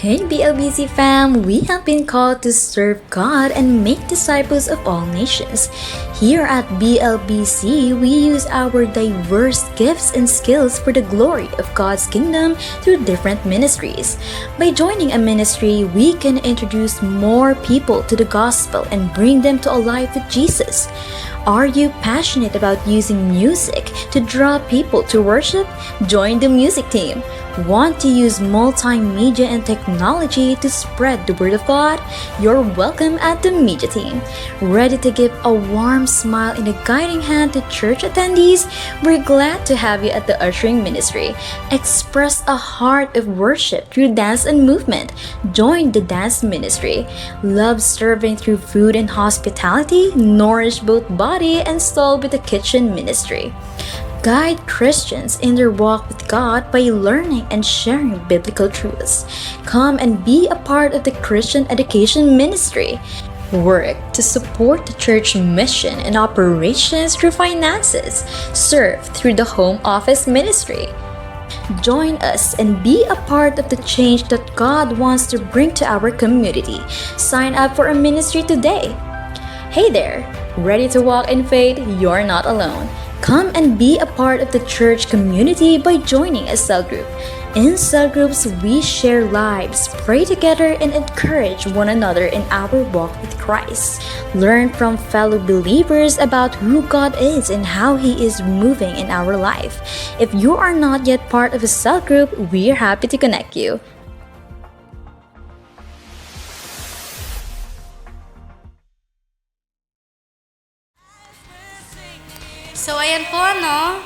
Hey BLBC fam, we have been called to serve God and make disciples of all nations. Here at BLBC, we use our diverse gifts and skills for the glory of God's kingdom through different ministries. By joining a ministry, we can introduce more people to the gospel and bring them to a life with Jesus. Are you passionate about using music to draw people to worship? Join the music team. Want to use multimedia and technology to spread the word of God? You're welcome at the media team. Ready to give a warm smile and a guiding hand to church attendees? We're glad to have you at the ushering ministry. Express a heart of worship through dance and movement. Join the dance ministry. Love serving through food and hospitality? Nourish both body and soul with the kitchen ministry. Guide Christians in their walk with God by learning and sharing biblical truths. Come and be a part of the Christian education ministry. Work to support the church mission and operations through finances. Serve through the home office ministry. Join us and be a part of the change that God wants to bring to our community. Sign up for a ministry today. Hey there! Ready to walk in faith? You're not alone. Come and be a part of the church community by joining a cell group. In cell groups, we share lives, pray together, and encourage one another in our walk with Christ. Learn from fellow believers about who God is and how He is moving in our life. If you are not yet part of a cell group, we are happy to connect you. So ayan po, no?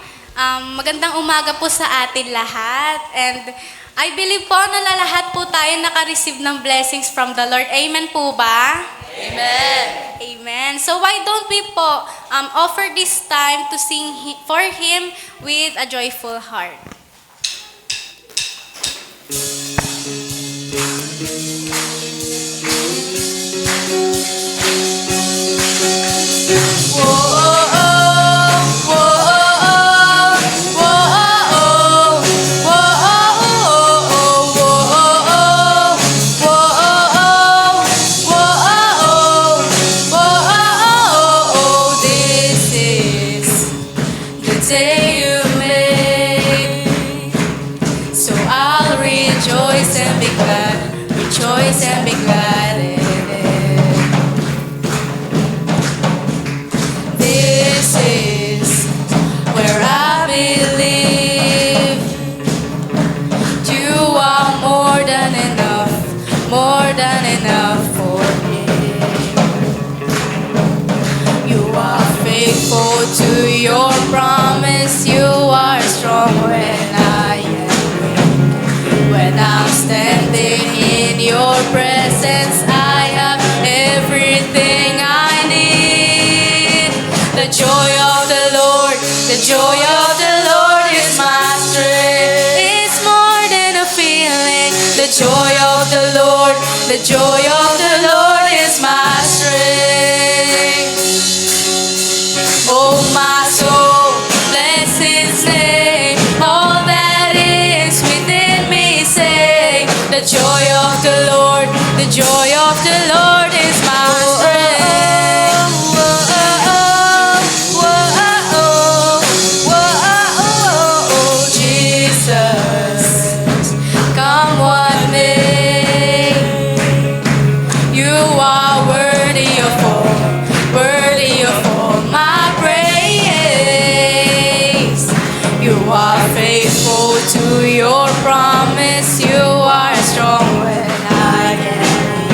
Magandang umaga po sa atin lahat. And I believe po na lahat po tayo naka-receive ng blessings from the Lord. Amen po ba? Amen. Amen. So why don't we po offer this time to sing for Him with a joyful heart. Rejoice and be glad in it. This is where I believe you are more than enough for me. You are faithful to your promise. You are strong when I am weak. When I'm standing in your presence, I have everything I need. The joy of the Lord is my strength. It's more than a feeling. The joy of the Lord is my strength. Oh, my soul, bless His name. All that is within me, say, the joy of the Lord is my strength. Jesus, come what may, you are worthy of all my praise. You are faithful to your promise. You are strong when I am weak.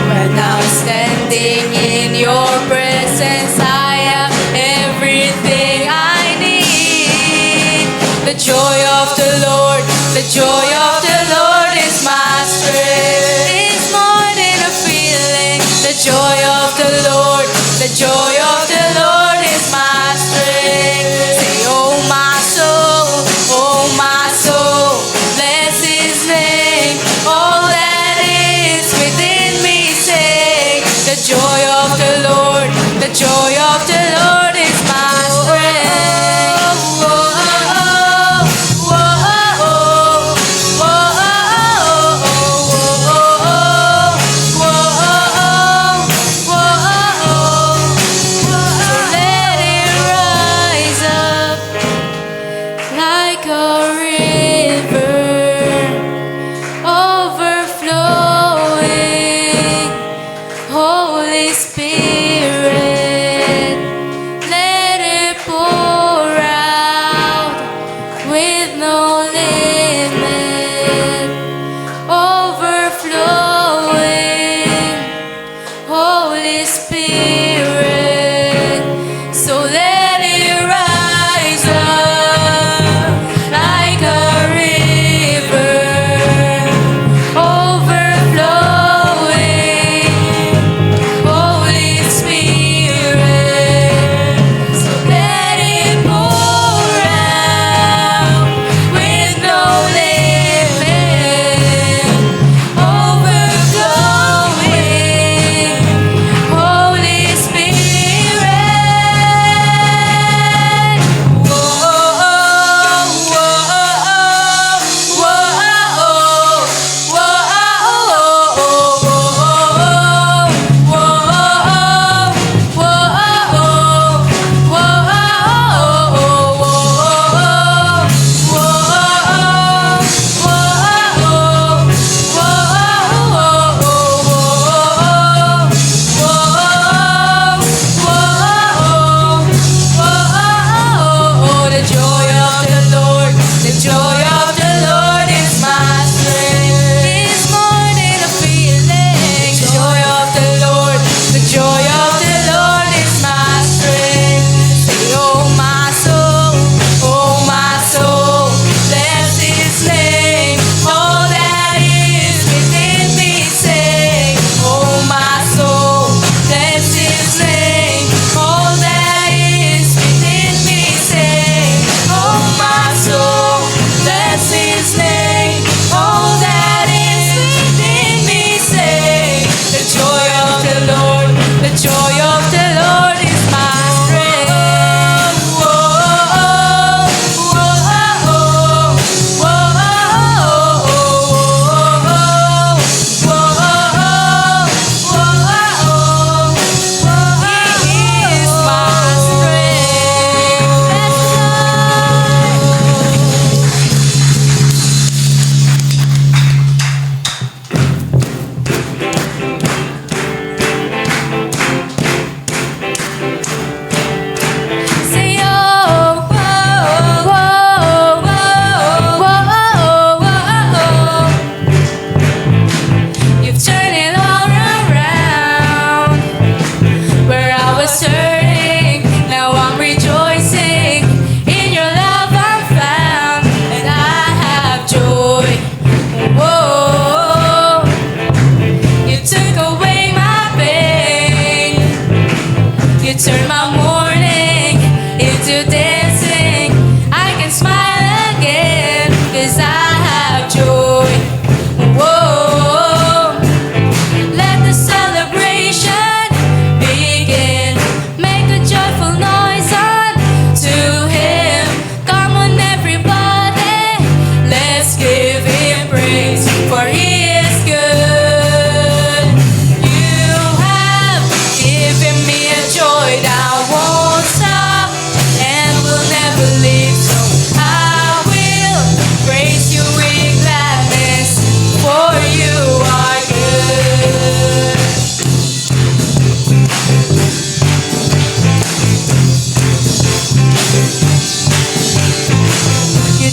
When I'm standing in your presence, I have everything I need. The joy of the Lord is my strength. It's more than a feeling. The joy of the Lord is my strength. Say, oh my soul, bless His name. All that is within me, say, the joy of the Lord is my strength.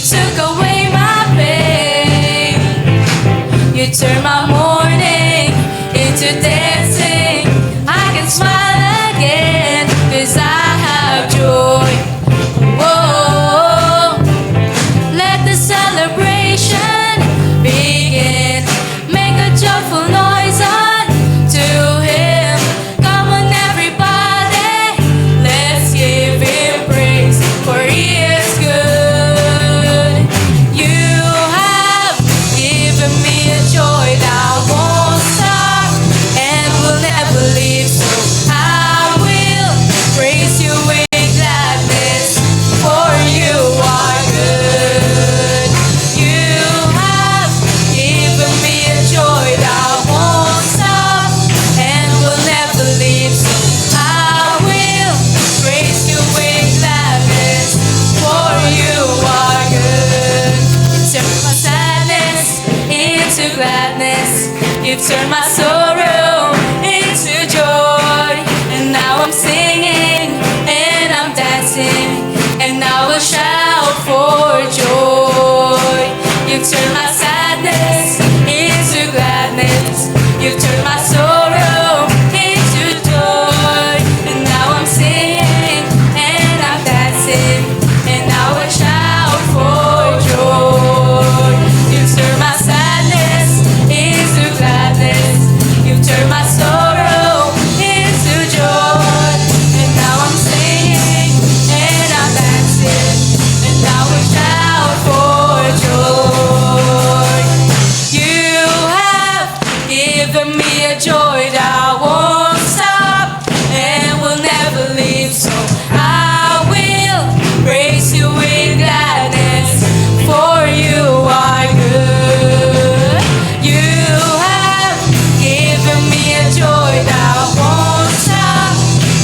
took away my pain. You turned my mourning into dancing. I can smile again, 'cause I have joy. Whoa, let the celebration begin. Make a joyful noise unto Him. Come on, everybody, let's give Him praise, for He is good. You have given me a joy that won't stop and will never leave. So I will praise You with gladness, for You are good. You have given me a joy that won't stop and will never leave. So I will praise You with gladness, for You are good. You turn my sadness into gladness. You turn my sorrow into joy. And now I'm singing and I'm dancing, and I will shout for joy. You turn my sadness into gladness. You turn my sorrow into joy. And now I'm singing and I'm dancing, and I will shout for joy. You turn my sadness into gladness. You turn my sorrow into joy. And now I'm singing and I'm dancing, and I will shout for joy. You have given me a joy that won't stop and will never leave. So I will praise You with gladness, for You are good. You have given me a joy that won't stop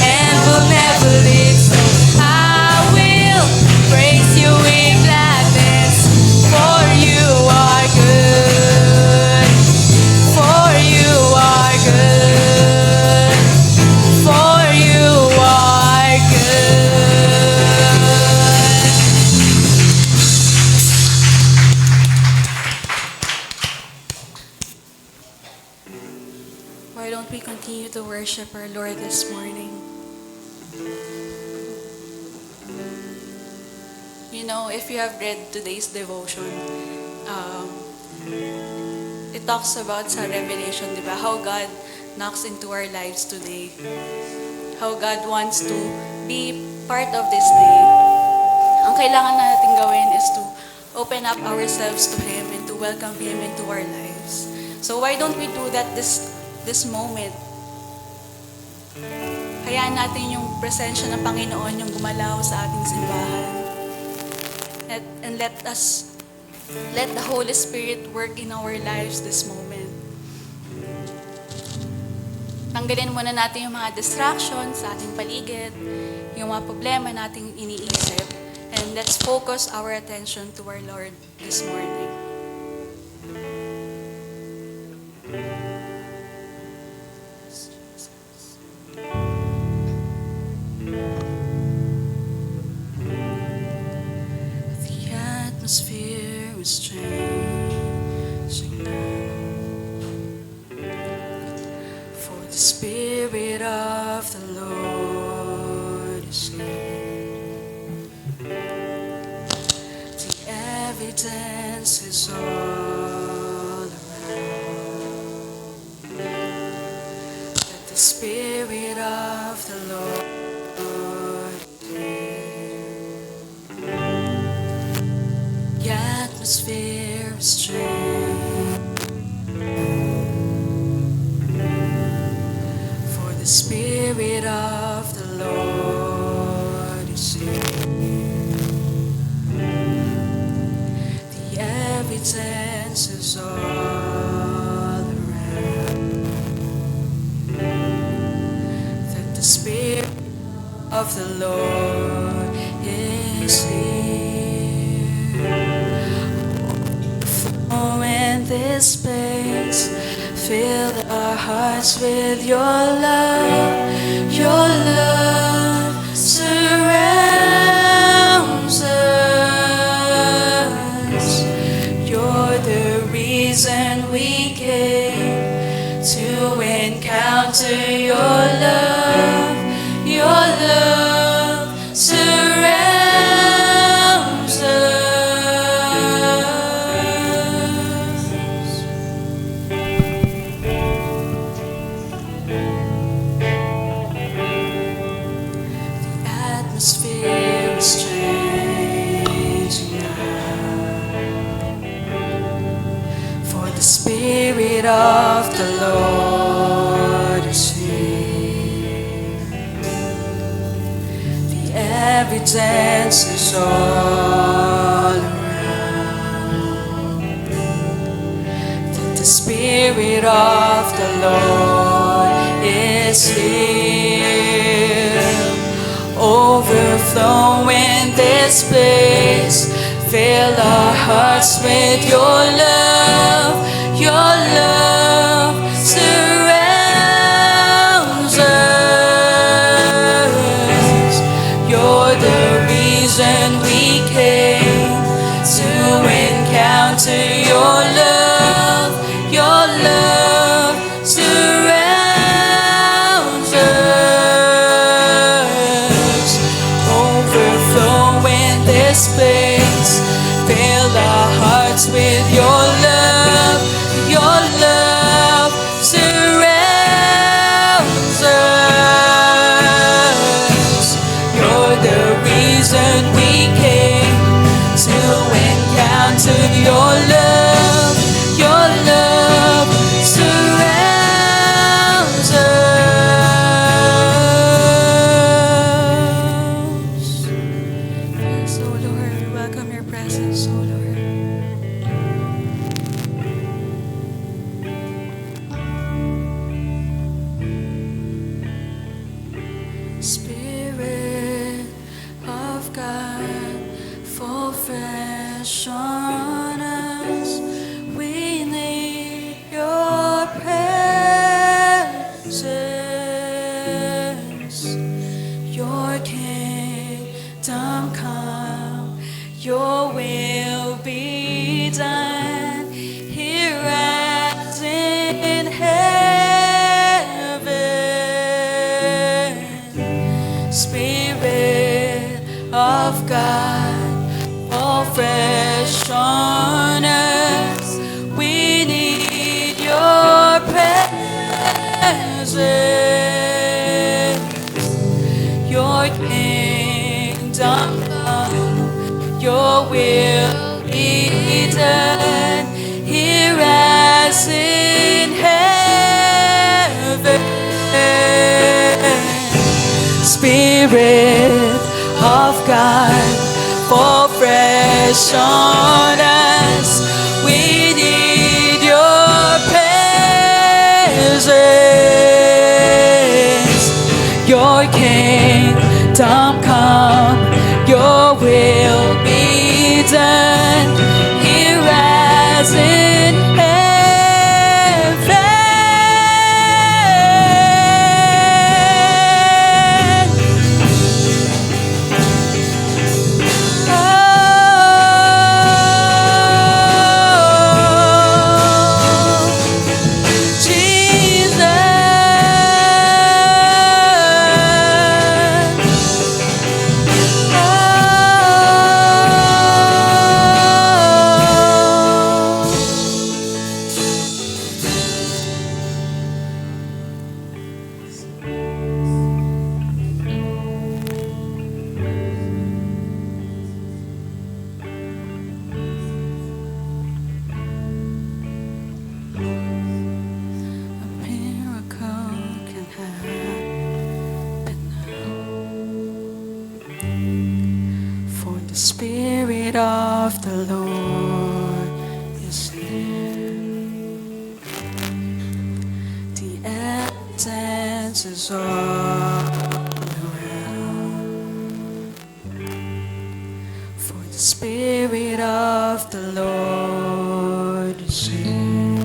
and will never leave. So I will praise You with gladness, for You are good. For You are good. For You are good. Why don't we continue to worship our Lord this morning? You know, if you have read today's devotion, um, it talks about sa Revelation, di ba? How God knocks into our lives today. How God wants to be part of this day. Ang kailangan natin gawin is to open up ourselves to Him and to welcome Him into our lives. So why don't we do that this moment? Hayaan natin yung presensya ng Panginoon yung gumalaw sa ating simbahan. And let the Holy Spirit work in our lives this moment. Tanggalin muna natin yung mga distractions sa ating paligid, yung mga problema nating iniisip, and let's focus our attention to our Lord this morning. The atmosphere is changing now, for the Spirit of the Lord is here. The evidence is all around that the Spirit of the Lord is here. The atmosphere is changing, for the Spirit of the Lord is here. The evidence is all around that the Spirit of the Lord is here. Flow in this place, fill our hearts with Your love. Your love surrounds us. Spirit of the Lord is here. The evidence is all around that the Spirit of the Lord is here. Overflow in this place. Fill our hearts with your love. Your love surrounds us. You're the reason we came to encounter your love. Your love surrounds us. Overflow in this place. Fill our hearts with your love. Your love surrounds us. You're the reason we came to encounter your love. Your love surrounds us. Yes, oh Lord, we welcome your presence, oh Lord. Spirit of God, fall fresh on us. We need your presence. Your kingdom come, your will be done here as in heaven. Spirit of God, fall fresh on us. We need your presence. Your kingdom come, your will be done here as in heaven. Spirit of God, fall fresh on us. We need your presence. Your kingdom come, your will be done here as in heaven. The Spirit of the Lord is here. The evidence is all around. For the Spirit of the Lord is here.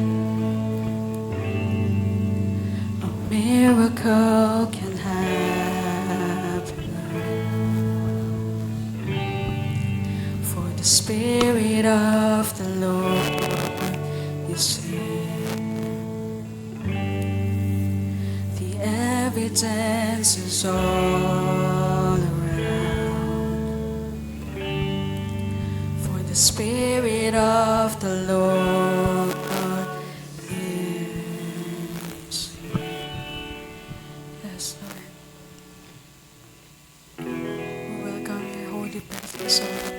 A miracle can happen. The Spirit of the Lord is here. The evidence is all around. For the Spirit of the Lord is here. Yes, Lord. We welcome your holy presence, Lord.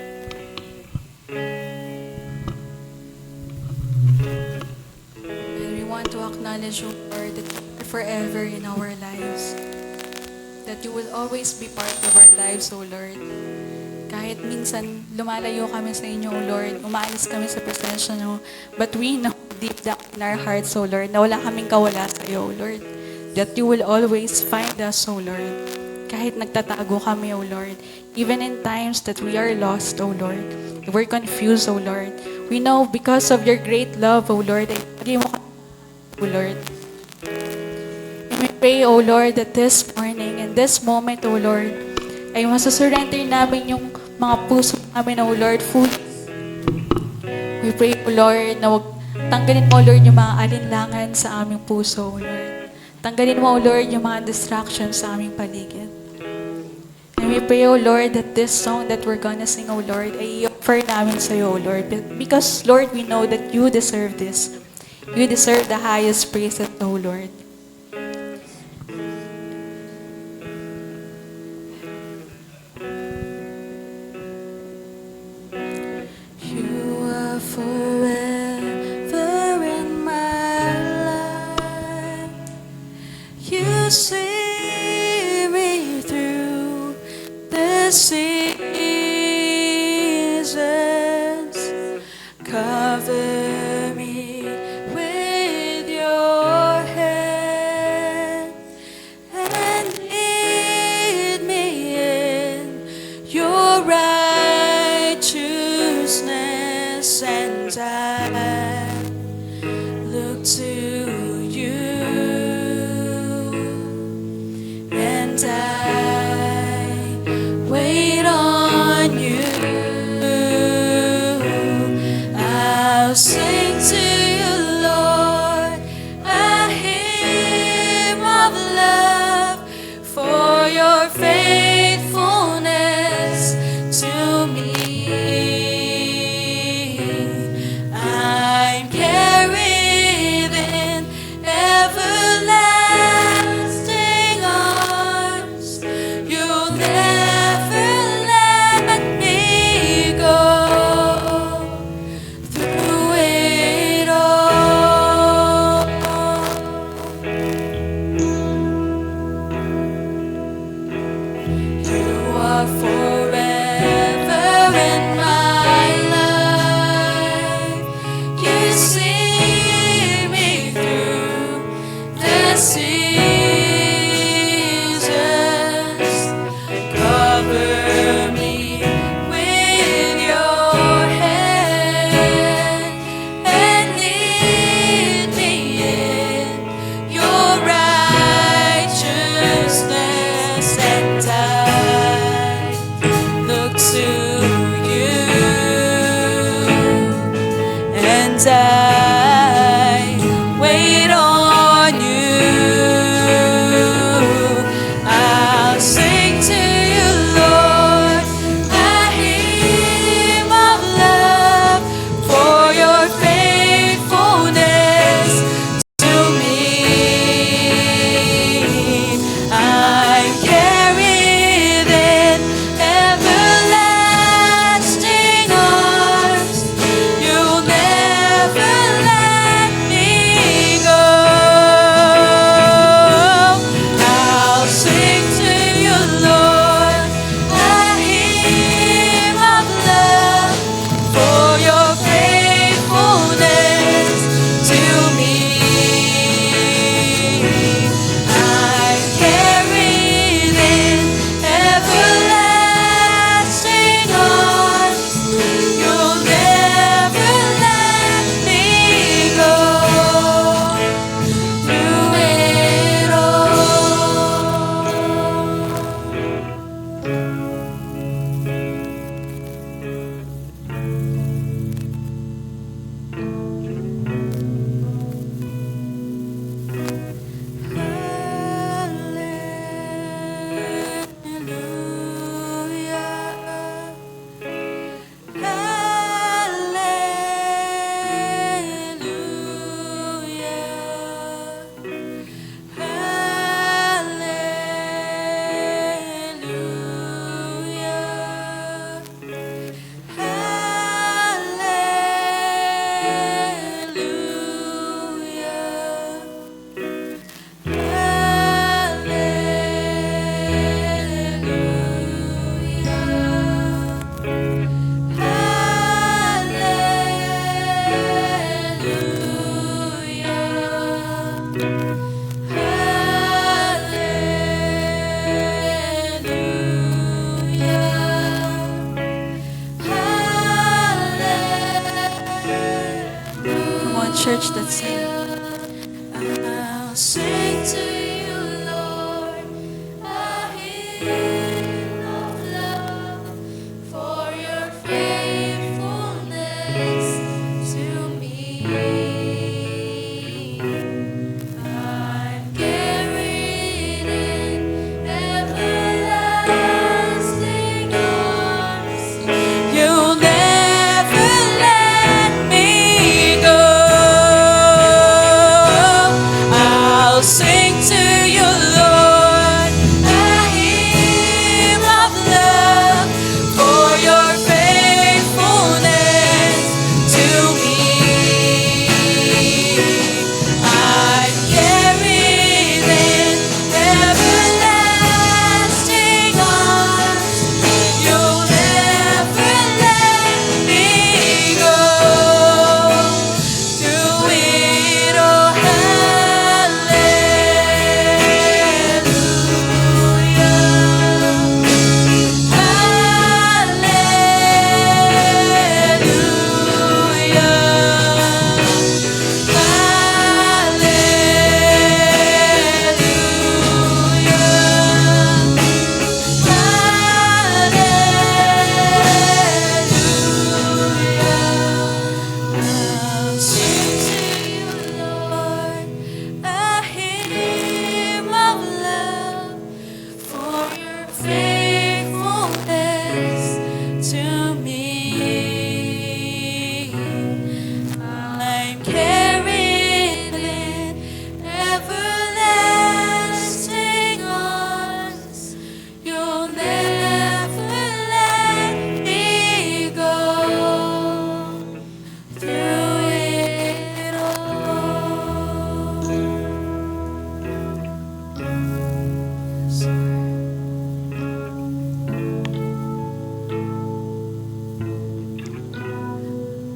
acknowledge, O Lord, that you are forever in our lives. That you will always be part of our lives, O Lord. Kahit minsan lumalayo kami sa inyo, O Lord, umaalis kami sa presensya nyo, but we know deep down in our hearts, O Lord, na wala kaming kawala sa iyo, O Lord. That you will always find us, O Lord. Kahit nagtatago kami, O Lord, even in times that we are lost, O Lord, we're confused, O Lord, we know because of your great love, O Lord, ay lagi mo kami, O Lord. And we pray, O Lord, that this morning and this moment, O Lord, ay masasurrender namin yung mga puso namin, O Lord, fully. We pray, O Lord, na wag tanggalin mo, O Lord, yung mga alinlangan sa aming puso, O Lord. Tanggalin mo, O Lord, yung mga distractions sa aming paligid. And we pray, O Lord, that this song that we're gonna sing, O Lord, ay i-offer namin sa iyo, O Lord. Because, Lord, we know that you deserve this. You deserve the highest praise, O Lord. You are forever in my life. You see me through the seasons. Cover me with your hand and lead me in your righteousness, and I look to you, and I wait on you. I'll sing to you, Lord, a hymn of love for your faithfulness to me. I'm carried in everlasting arms. You'll never let me go. Through it all, you are forever in my life. You see me through the seasons. Cover me with your hand and lead me in your righteousness, and I look to you, and I wait on you. I'll sing to you, Lord, a hymn of love for your faithfulness to me. I'm carried in everlasting arms. You'll never church that sang. I'll sing to you, Lord, a hymn of love for your faithfulness to me. I'm carried in everlasting arms. You'll never let me go. I'll sing to you, Lord, a hymn of love for your faithfulness to me. I'm carried in everlasting arms. You'll never let me go. Do it, oh I'll sing to you, Lord, a hymn of love for your faithfulness to me. I'm carried in everlasting arms. You'll never let me go. Through it all.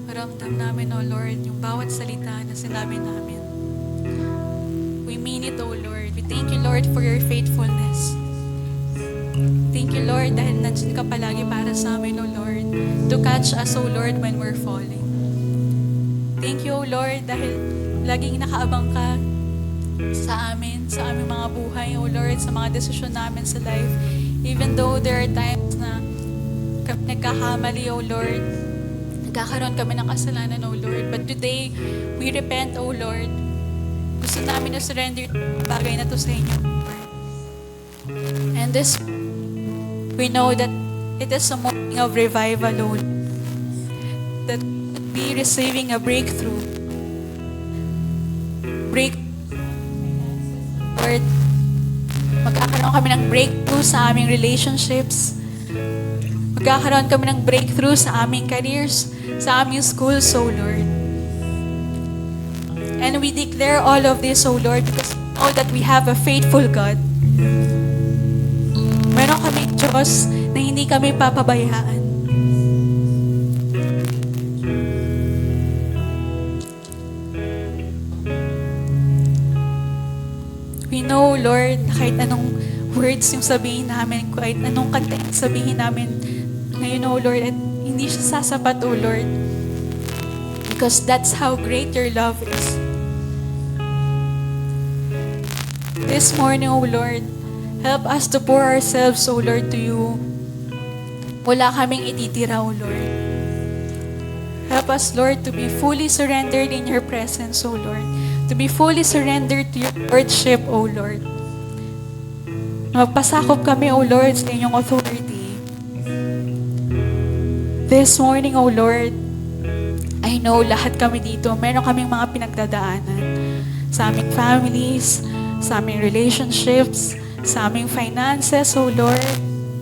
Maramdam namin, O Lord, yung bawat salita na sinabi namin. We mean it, O Lord. We thank you, Lord, for your faithfulness. Thank you, Lord, dahil nandiyan ka palagi para sa amin, O Lord, to catch us, O Lord, when we're falling. Thank you, O Lord, dahil laging nakaabang ka sa aming mga buhay, O Lord, sa mga desisyon namin sa life. Even though there are times na nagkakamali, O Lord, nagkakaroon kami ng kasalanan, O Lord. But today, we repent, O Lord. Gusto namin na surrender yung bagay na to sa inyo, Lord. And this, we know that it is a morning of revival, Lord. That we receiving a breakthrough. Lord, magkakaroon kami ng breakthrough sa aming relationships. Magkakaroon kami ng breakthrough sa aming careers, sa aming schools, O Lord. And we declare all of this, O Lord, because we know that we have a faithful God. Meron kami Diyos na hindi kami papabayaan. We know, Lord, kahit anong words yung sabihin namin, kahit anong kanta yung sabihin namin ngayon, O Lord, at hindi siya sasapat, O Lord. Because that's how great your love is. This morning, O Lord, help us to pour ourselves, O Lord, to you. Wala kaming ititira, O Lord. Help us, Lord, to be fully surrendered in your presence, O Lord. To be fully surrendered to your lordship, O Lord. Magpasakop kami, O Lord, sa inyong authority. This morning, O Lord, I know lahat kami dito, meron kaming mga pinagdadaanan. Sa aming families, sa aming relationships, sa aming finances, O Lord,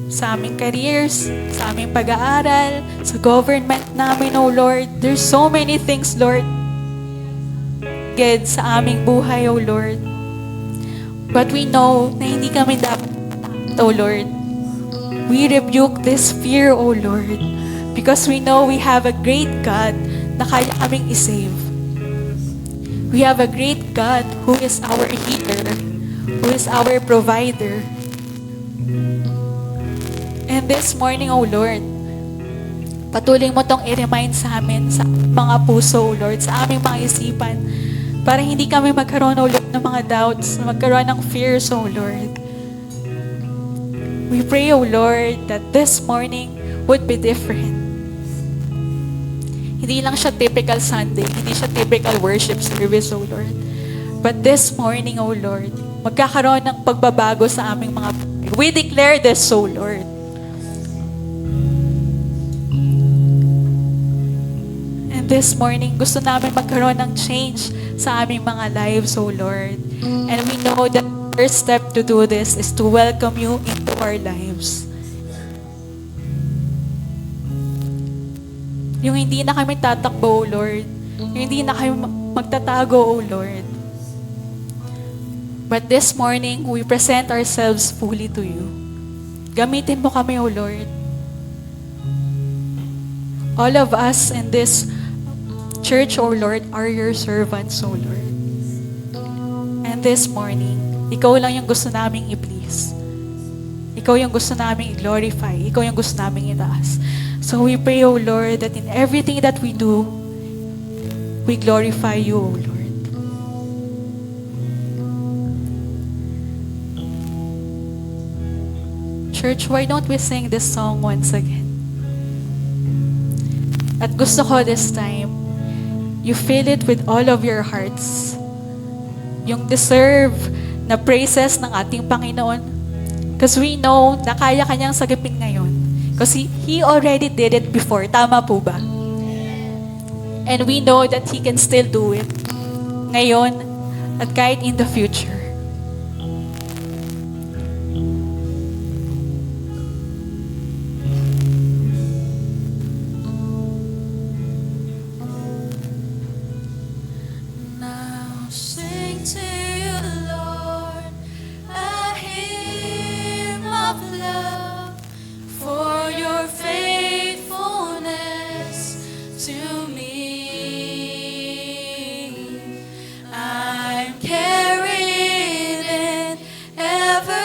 sa aming careers, sa aming pag-aaral, sa government namin, O Lord. There's so many things, Lord, sa aming buhay, O Lord. But we know na hindi kami dapat, O Lord. We rebuke this fear, O Lord, because we know we have a great God na kaya kaming isave. We have a great God who is our healer, who is our provider. And this morning, O Lord, Patuloy mo tong i-remind sa amin, sa mga puso, O Lord, sa aming mga isipan, para hindi kami magkaroon, O Lord, ng mga doubts, magkaroon ng fears, O Lord. We pray, O Lord, that this morning would be different. Hindi lang siya typical Sunday, hindi siya typical worship service, O Lord. But this morning, O Lord, magkakaroon ng pagbabago sa aming mga buhay. We declare this, O Lord. And this morning, gusto namin magkaroon ng change sa aming mga lives, O Lord. And we know that the first step to do this is to welcome you into our lives. Yung hindi na kami tatakbo, O Lord. Yung hindi na kami magtatago, O Lord. But this morning, we present ourselves fully to you. Gamitin mo kami, O Lord. All of us in this church, O Lord, are your servants, O Lord. And this morning, ikaw lang yung gusto naming i-please. Ikaw yung gusto naming i-glorify. Ikaw yung gusto naming itaas. So we pray, O Lord, that in everything that we do, we glorify you, O Lord. Church, why don't we sing this song once again? At gusto ko this time, you feel it with all of your hearts. Yung deserve na praises ng ating Panginoon. Because we know na kaya kanyang sagipin ngayon. Because He already did it before. Tama po ba? And we know that He can still do it. Ngayon at kahit in the future. Now sing to you, Lord, a hymn of love for your faithfulness to me. I'm carried in everlasting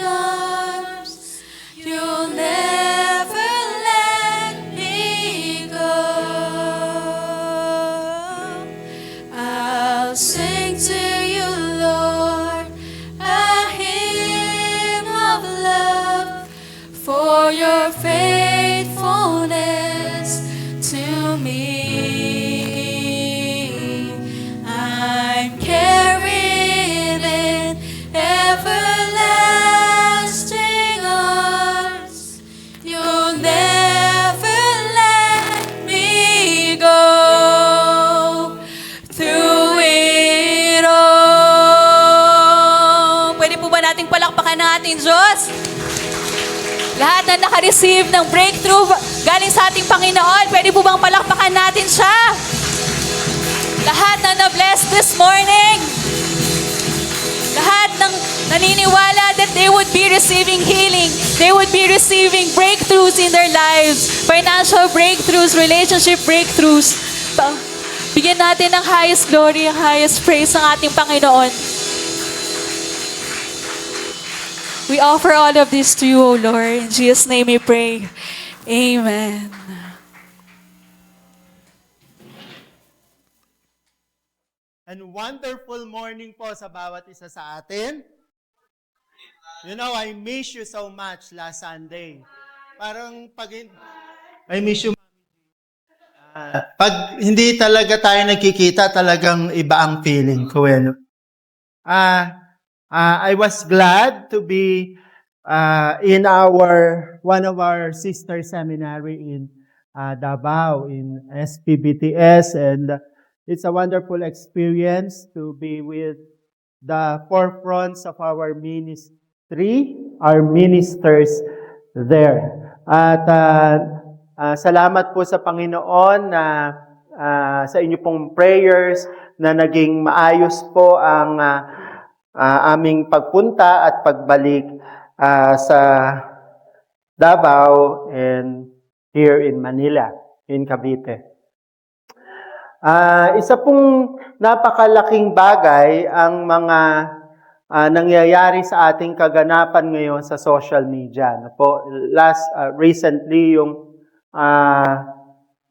arms. You'll never let me go. I'll sing to you, Lord, a hymn of love for your faithfulness to me. I'm carried in everlasting arms. You'll never let me go through it all. Pwede po ba nating palakpakan ng ating Diyos? Lahat na naka-receive ng breakthrough galing sa ating Panginoon, pwede po bang palakpakan natin siya? Lahat na na-bless this morning, lahat ng naniniwala that they would be receiving healing, they would be receiving breakthroughs in their lives, financial breakthroughs, relationship breakthroughs. Bigyan natin ng highest glory, highest praise ang ating Panginoon. We offer all of this to you, O Lord. In Jesus' name we pray. Amen. And wonderful morning po sa bawat isa sa atin. You know, I miss you so much last Sunday. Parang I miss you. Pag hindi talaga tayo nagkikita, talagang iba ang feeling ko. I was glad to be in one of our sister seminary in Davao, in SPBTS, and it's a wonderful experience to be with the forefronts of our ministry, our ministers there. At salamat po sa Panginoon na sa inyo pong prayers na naging maayos po ang aming pagpunta at pagbalik sa Davao and here in Manila, in Cavite. Isa pong napakalaking bagay ang mga nangyayari sa ating kaganapan ngayon sa social media. Ano po? Recently, yung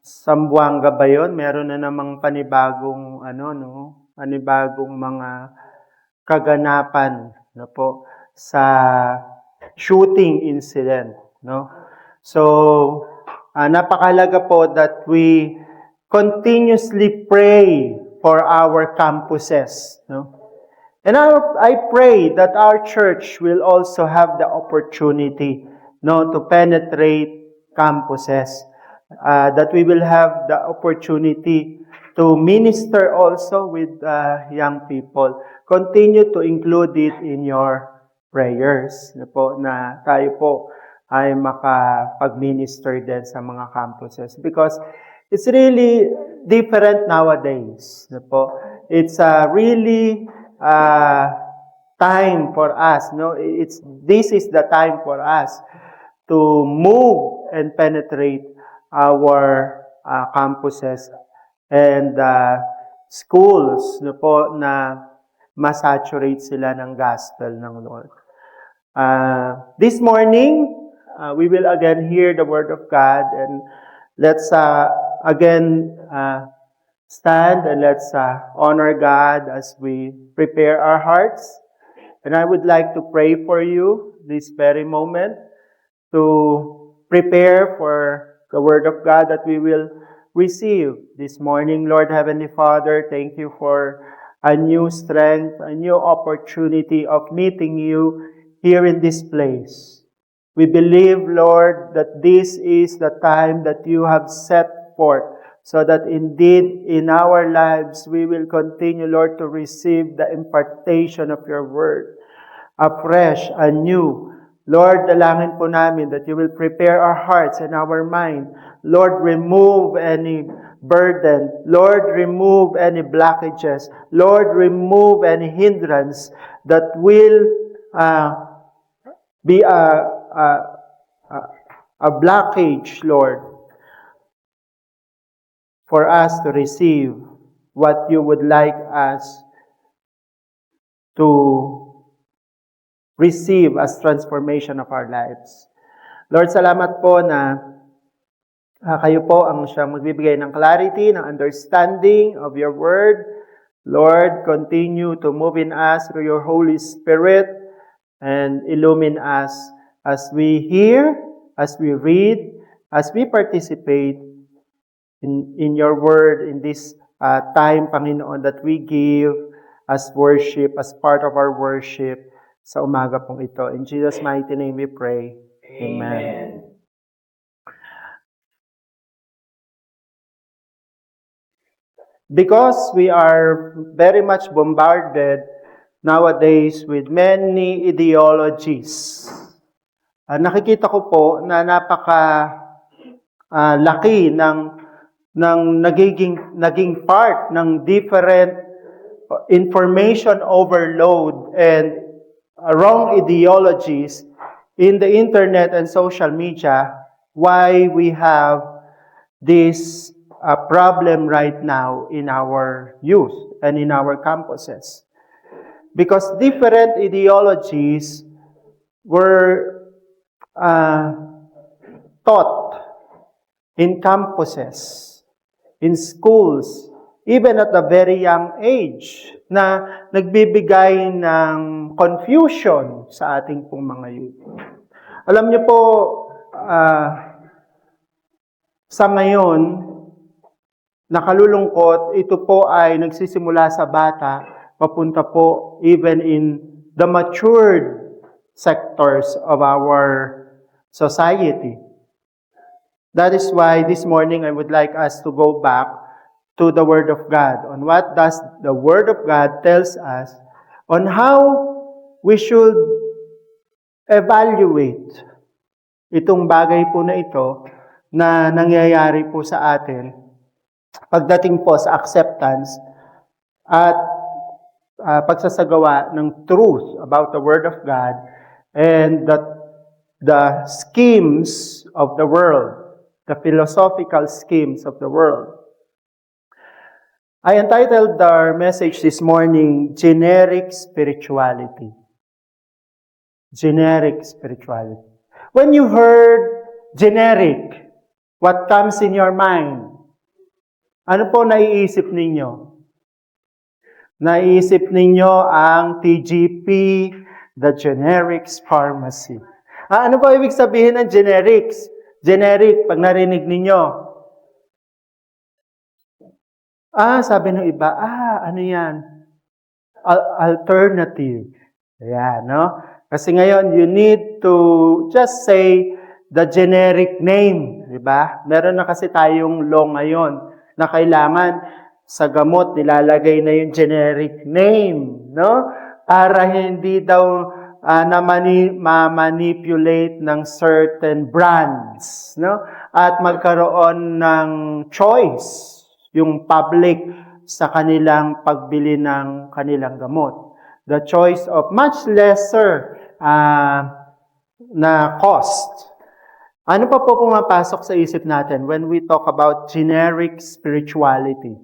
Sambuanga ba yun? Meron na namang panibagong, panibagong mga kaganapan, no po, sa shooting incident, no? So, napakalaga po that we continuously pray for our campuses, no? And I pray that our church will also have the opportunity, no, to penetrate campuses, that we will have the opportunity to minister also with young people. Continue to include it in your prayers, no po, na tayo po ay makapag-minister din sa mga campuses, because it's really different nowadays, no po. It's really time for us, no? This is the time for us to move and penetrate our campuses and schools, no po, na masaturate sila ng gospel ng Lord. This morning, we will again hear the word of God, and let's again stand and let's honor God as we prepare our hearts. And I would like to pray for you this very moment to prepare for the word of God that we will receive this morning. Lord Heavenly Father, thank you for a new strength, a new opportunity of meeting you here in this place. We believe, Lord, that this is the time that you have set forth, so that indeed in our lives we will continue, Lord, to receive the impartation of your word afresh, anew. Lord, dalangin po namin that you will prepare our hearts and our mind. Lord, remove any burden. Lord, remove any blockages. Lord, remove any hindrance that will be a blockage, Lord, for us to receive what you would like us to receive as transformation of our lives. Lord, salamat po na kayo po ang siyang magbibigay ng clarity, ng understanding of your word. Lord, continue to move in us through your Holy Spirit and illumine us as we hear, as we read, as we participate in your word in this time, Panginoon, that we give as worship, as part of our worship sa umaga pong ito. In Jesus' mighty name we pray. Amen. Because we are very much bombarded nowadays with many ideologies, nakikita ko po na laki ng naging part ng different information overload and wrong ideologies in the internet and social media, why we have this problem right now in our youth and in our campuses. Because different ideologies were taught in campuses, in schools, even at a very young age, na nagbibigay ng confusion sa ating pong mga youth. Alam niyo po, sa ngayon, nakalulungkot, ito po ay nagsisimula sa bata, papunta po even in the matured sectors of our society. That is why this morning I would like us to go back to the Word of God, on what does the Word of God tells us on how we should evaluate itong bagay po na ito na nangyayari po sa atin pagdating po sa acceptance at pagsasagawa ng truth about the Word of God and the schemes of the world, the philosophical schemes of the world. I entitled our message this morning, Generic Spirituality. Generic Spirituality. When you heard generic, what comes in your mind? Ano po naiisip ninyo? Naiisip ninyo ang TGP, the Generics Pharmacy. Ano po ibig sabihin ng generics? Generic, pag narinig ninyo. Sabi ng iba, ano yan? Alternative. Ayan, no? Kasi ngayon, you need to just say the generic name. Diba? Meron na kasi tayong law ngayon na kailangan sa gamot nilalagay na yung generic name, no? Para hindi daw ma-manipulate ng certain brands, no? At magkaroon ng choice yung public sa kanilang pagbili ng kanilang gamot. The choice of much lesser na cost. Ano pa po pumapasok sa isip natin when we talk about generic spirituality?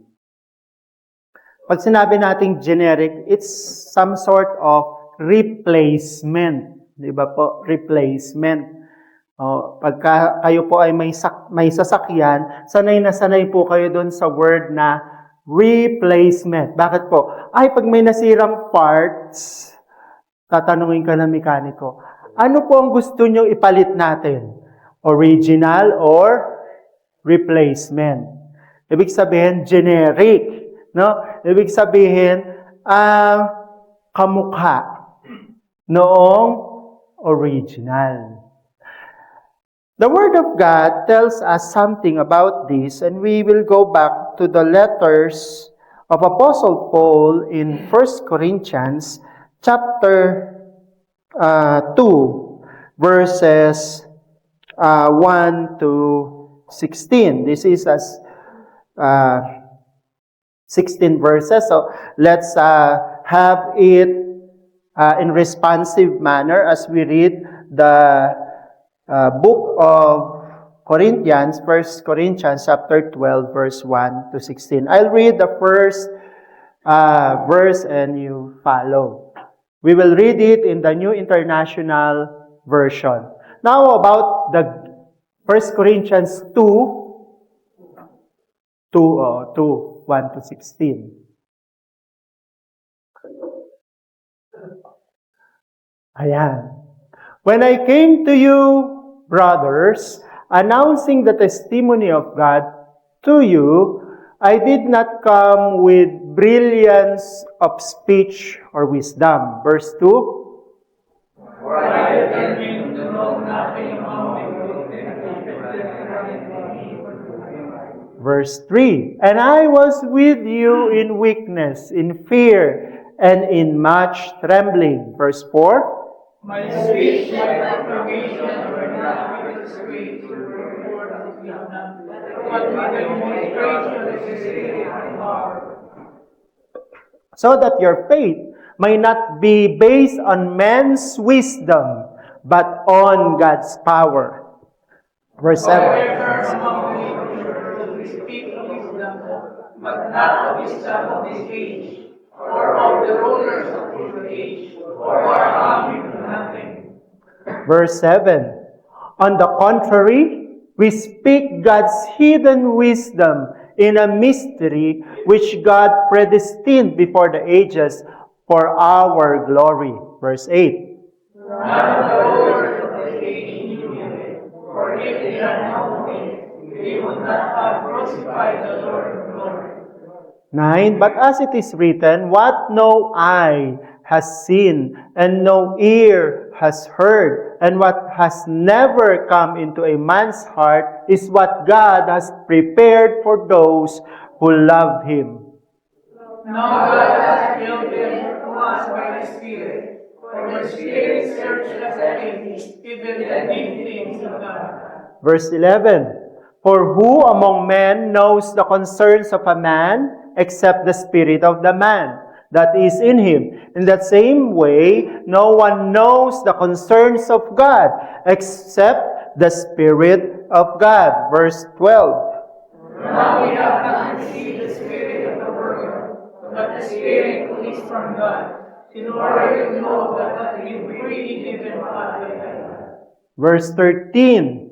Pag sinabi nating generic, it's some sort of replacement. Di ba po? Replacement. Pagka kayo po ay may sasakyan, sanay na sanay po kayo doon sa word na replacement. Bakit po? Pag may nasirang parts, tatanungin ka ng mekaniko, ano po ang gusto nyo ipalit natin? Original or replacement? Ibig sabihin, generic. No? Ibig sabihin, kamukha noong original. The Word of God tells us something about this, and we will go back to the letters of Apostle Paul in 1 Corinthians chapter 2, verses 1 to 16. This is as 16 verses. So let's have it in responsive manner as we read the book of Corinthians, 1 Corinthians chapter 12, verse 1 to 16. I'll read the first verse and you follow. We will read it in the New International Version. Now about the 1 Corinthians 1 to 16. Ayan. When I came to you, brothers, announcing the testimony of God to you, I did not come with brilliance of speech or wisdom. Verse 2. For I pretend to know nothing among you. Verse 3. And I was with you in weakness, in fear, and in much trembling. Verse 4. My speech and proclamation were not with speech or word of wisdom, but with the demonstration of the Spirit and power. So that your faith may not be based on man's wisdom, but on God's power. Verse 7. Speak wisdom, but not the wisdom of this age, or of the rulers of this age, or are coming to nothing. Verse 7. On the contrary, we speak God's hidden wisdom in a mystery which God predestined before the ages for our glory. Verse 8. None of the rulers of this age knew him, for if they had known him, they would not have crucified the Lord of glory. 9. But as it is written, what no eye has seen, and no ear has heard, and what has never come into a man's heart is what God has prepared for those who love Him. Now God has revealed them to us by the Spirit, for the Spirit searches everything, even the deep things of God. Verse 11. For who among men knows the concerns of a man except the spirit of the man that is in him? In that same way, no one knows the concerns of God except the Spirit of God. Verse 12. Now we have not received the Spirit of the world, but the Spirit who is from God, in order to know that what you freely given Father God. Verse 13.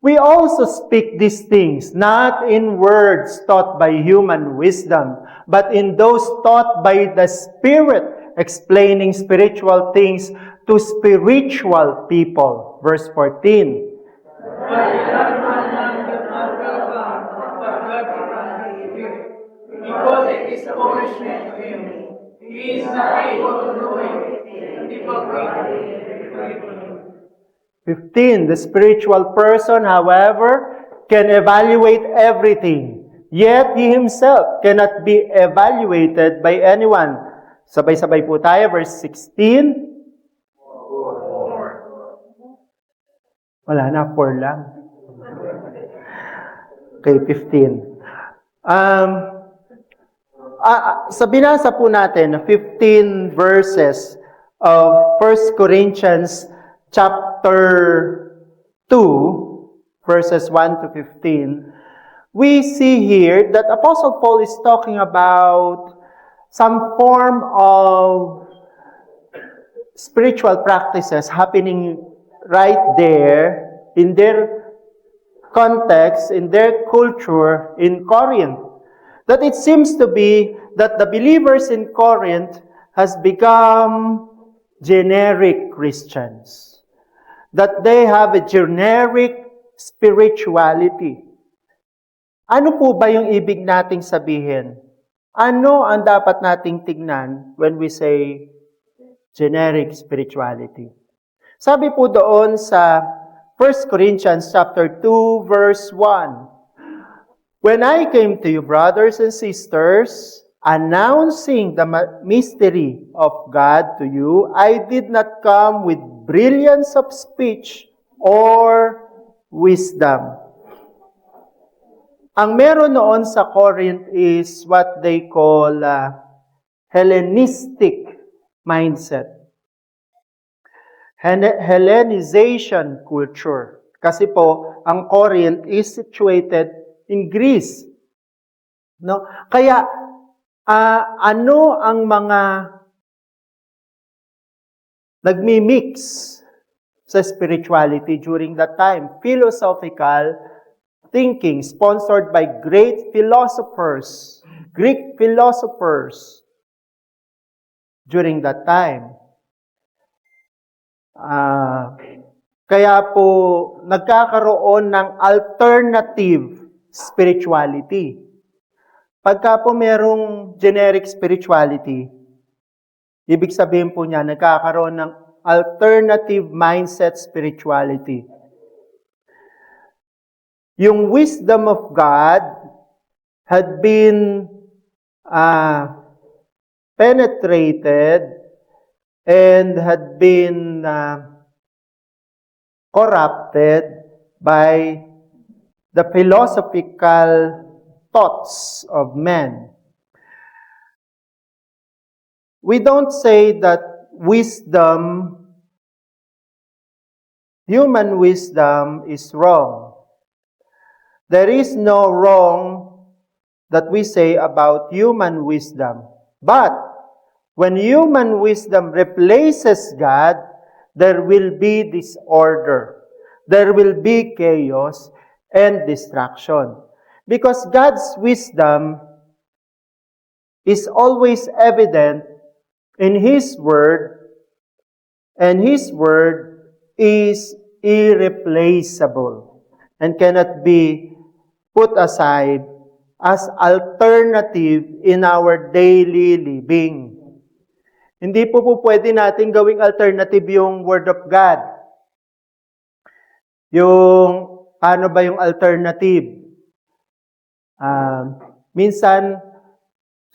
We also speak these things, not in words taught by human wisdom, but in those taught by the Spirit, explaining spiritual things to spiritual people. Verse 14. Because it is punishment to him. He is not able to know it, and hypocrite. 15. The spiritual person, however, can evaluate everything, yet he himself cannot be evaluated by anyone. Sabay-sabay po tayo, verse 16. Wala na, 4 lang. Okay, 15. Sa binasa po natin, 15 verses of 1 Corinthians chapter 2, verses 1 to 15, we see here that Apostle Paul is talking about some form of spiritual practices happening right there in their context, in their culture in Corinth. That it seems to be that the believers in Corinth has become generic Christians. That they have a generic spirituality. Ano po ba yung ibig nating sabihin? Ano ang dapat nating tignan when we say generic spirituality? Sabi po doon sa 1 Corinthians chapter 2 verse 1. When I came to you, brothers and sisters, announcing the mystery of God to you, I did not come with brilliance of speech or wisdom. Ang meron noon sa Corinth is what they call Hellenistic mindset. Hellenization culture. Kasi po, ang Corinth is situated in Greece. No? Kaya, ano ang mga nagmi-mix sa spirituality during that time? Philosophical thinking sponsored by great philosophers, Greek philosophers during that time. Kaya po nagkakaroon ng alternative spirituality. Pagka po merong generic spirituality, ibig sabihin po niya, nagkakaroon ng alternative mindset spirituality. Yung wisdom of God had been penetrated and had been corrupted by the philosophical thoughts of men. We don't say that wisdom, human wisdom, is wrong. There is no wrong that we say about human wisdom. But when human wisdom replaces God, there will be disorder. There will be chaos and destruction. Because God's wisdom is always evident in His Word, and His Word is irreplaceable and cannot be put aside as alternative in our daily living. Hindi po pwede natin gawing alternative yung Word of God. Yung, paano ba yung alternative? Minsan,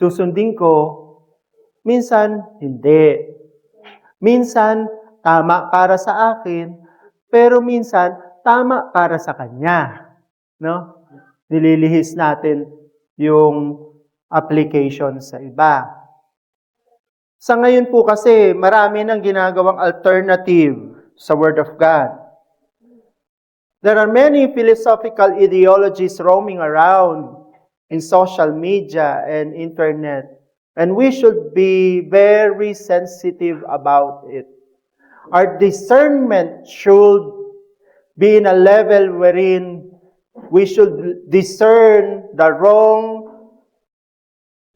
susundin ko, minsan, hindi. Minsan, tama para sa akin, pero minsan, tama para sa kanya. No? Nililihis natin yung application sa iba. Sa ngayon po kasi, marami nang ginagawang alternative sa Word of God. There are many philosophical ideologies roaming around in social media and internet. And we should be very sensitive about it. Our discernment should be in a level wherein we should discern the wrong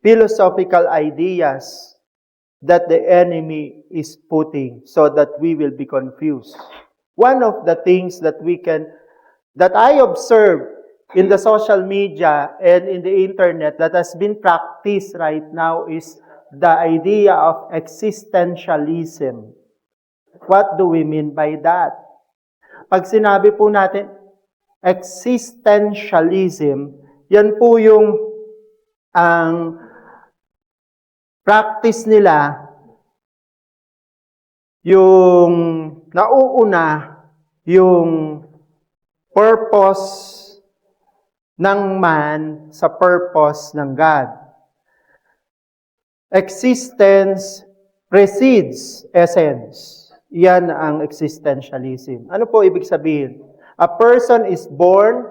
philosophical ideas that the enemy is putting so that we will be confused. One of the things that I observe in the social media and in the internet that has been practiced right now is the idea of existentialism. What do we mean by that? Pag sinabi po natin existentialism, yan po yung ang practice nila, yung nauuna, yung purpose ng man sa purpose ng God. Existence precedes essence. Yan ang existentialism. Ano po ibig sabihin? A person is born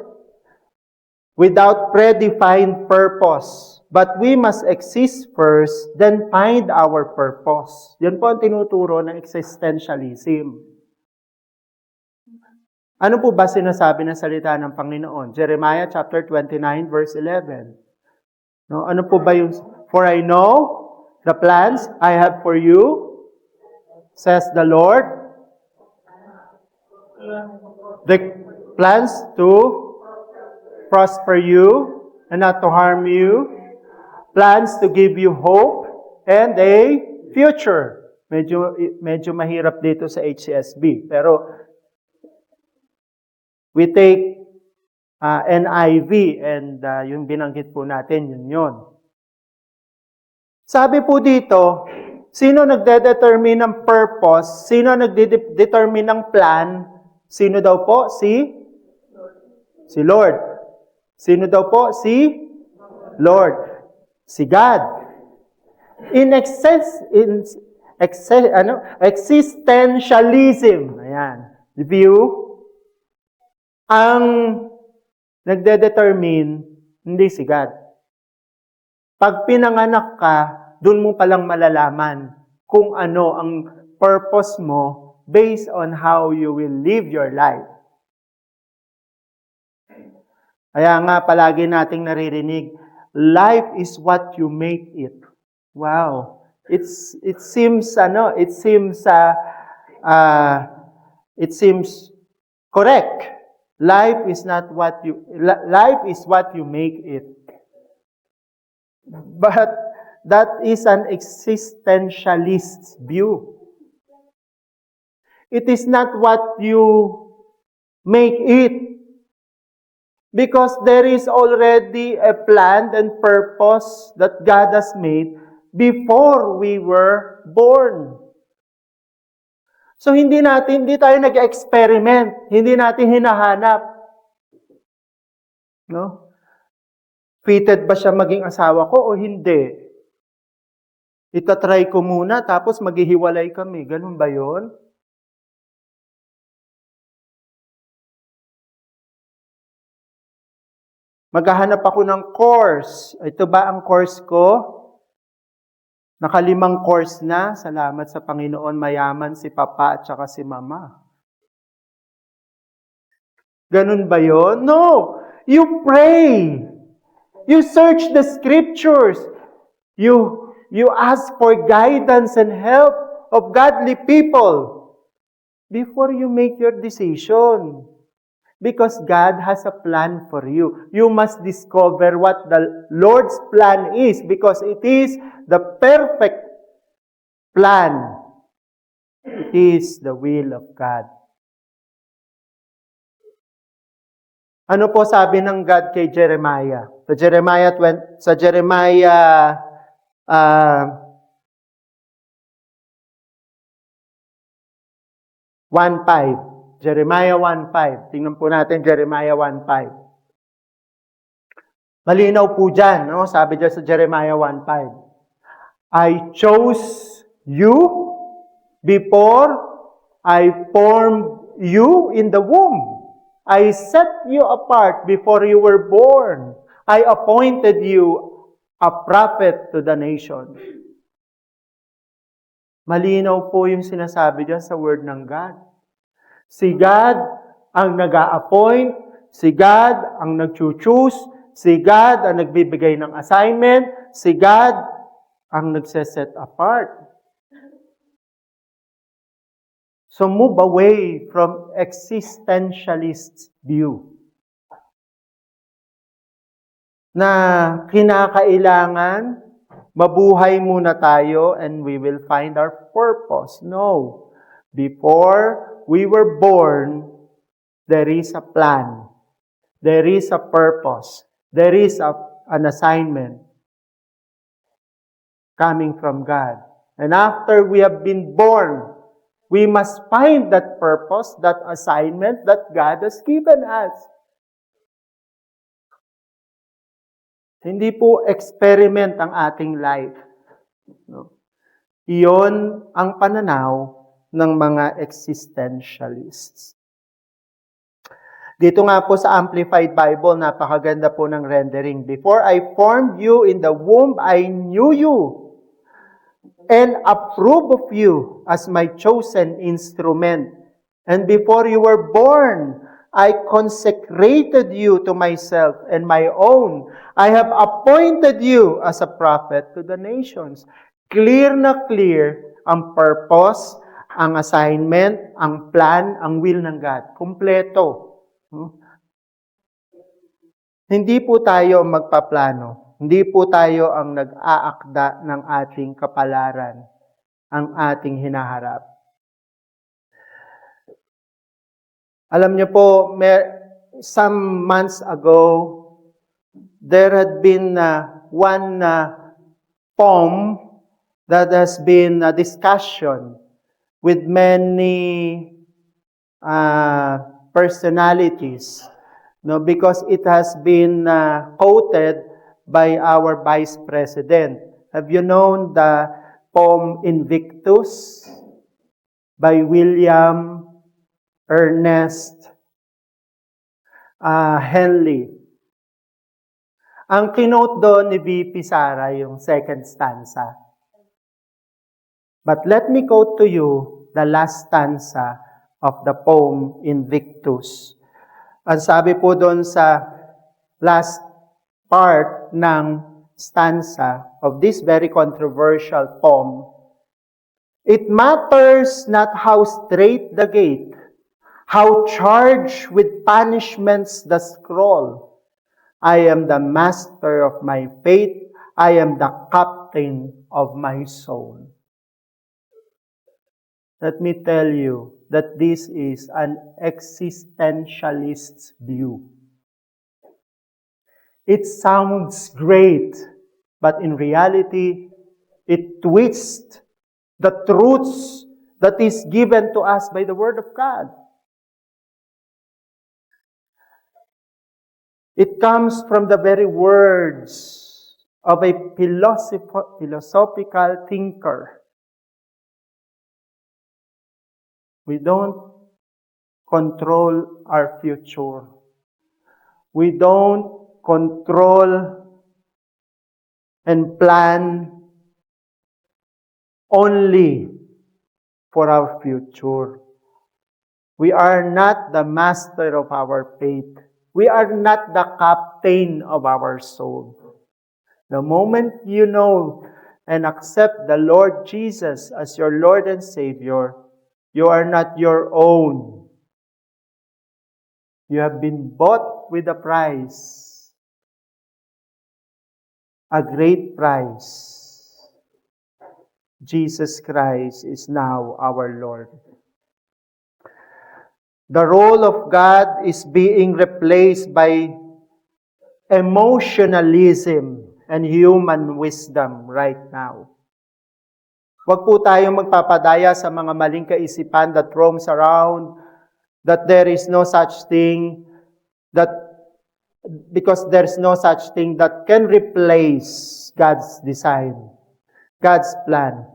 without predefined purpose. But we must exist first, then find our purpose. Yan po ang tinuturo ng existentialism. Ano po ba sinasabi ng salita ng Panginoon? Jeremiah chapter 29 verse 11. No, ano po ba yung for I know the plans I have for you, says the Lord. The plans to prosper you and not to harm you. Plans to give you hope and a future. Medyo mahirap dito sa HCSB. Pero we take NIV and yung binanggit po natin, yun. Sabi po dito, sino nagde-determine ng purpose? Sino nagde-determine ng plan? Sino daw po? Si Lord. Sino daw po? Si Lord. Si God. Existentialism. Ayan. View. Ang nagde-determine, hindi si God. Pag pinanganak ka, dun mo palang malalaman kung ano ang purpose mo based on how you will live your life. Kaya nga, palagi nating naririnig, life is what you make it. Wow. It seems correct. Life is what you make it. But that is an existentialist view. It is not what you make it. Because there is already a plan and purpose that God has made before we were born. So hindi tayo nag-experiment, hindi natin hinahanap. No? Fitted ba siya maging asawa ko o hindi? Itatry ko muna tapos maghihiwalay kami. Ganun ba 'yon? Maghahanap ako ng course. Ito ba ang course ko? Naka-5 course na. Salamat sa Panginoon. Mayaman si Papa at saka si Mama. Ganun ba yon? No! You pray. You search the scriptures. You ask for guidance and help of godly people before you make your decision. Because God has a plan for you. You must discover what the Lord's plan is because it is the perfect plan. It is the will of God. Ano po sabi ng God kay Jeremiah? Sa Jeremiah 1:5. Jeremiah 1:5. Tingnan po natin Jeremiah 1:5. Malinaw po dyan, no? Sabi dyan sa Jeremiah 1:5. I chose you before I formed you in the womb. I set you apart before you were born. I appointed you a prophet to the nation. Malinaw po yung sinasabi dyan sa word ng God. Si God ang nag-a-appoint, si God ang nag-choose, si God ang nagbibigay ng assignment, si God ang nagse-set apart. So move away from existentialist view na kinakailangan mabuhay muna tayo and we will find our purpose. No. Before we were born, there is a plan. There is a purpose. There is an assignment coming from God. And after we have been born, we must find that purpose, that assignment that God has given us. Hindi po experiment ang ating life. No? Iyon ang pananaw ng mga existentialists. Dito nga po sa Amplified Bible, napakaganda po ng rendering. Before I formed you in the womb, I knew you and approved of you as my chosen instrument. And before you were born, I consecrated you to myself and my own. I have appointed you as a prophet to the nations. Clear na clear ang purpose, ang assignment, ang plan, ang will ng God. Kumpleto. Hindi po tayo magpaplano. Hindi po tayo ang nag-aakda ng ating kapalaran, ang ating hinaharap. Alam niyo po, some months ago, there had been one poem that has been a discussion with many personalities, no, because it has been quoted by our Vice President. Have you known the poem Invictus by William Ernest Henley? Ang kinote doon ni VP Sara yung second stanza. But let me quote to you the last stanza of the poem Invictus. Ang sabi po doon sa last part ng stanza of this very controversial poem, it matters not how straight the gate, how charged with punishments the scroll. I am the master of my fate. I am the captain of my soul. Let me tell you that this is an existentialist view. It sounds great, but in reality, it twists the truths that is given to us by the Word of God. It comes from the very words of a philosophical thinker. We don't control our future. We don't control and plan only for our future. We are not the master of our fate. We are not the captain of our soul. The moment you know and accept the Lord Jesus as your Lord and Savior, you are not your own. You have been bought with a price. A great price. Jesus Christ is now our Lord. The role of God is being replaced by emotionalism and human wisdom right now. Huwag po tayong magpapadaya sa mga maling kaisipan that roams around, that there is no such thing, because there's no such thing that can replace God's design, God's plan.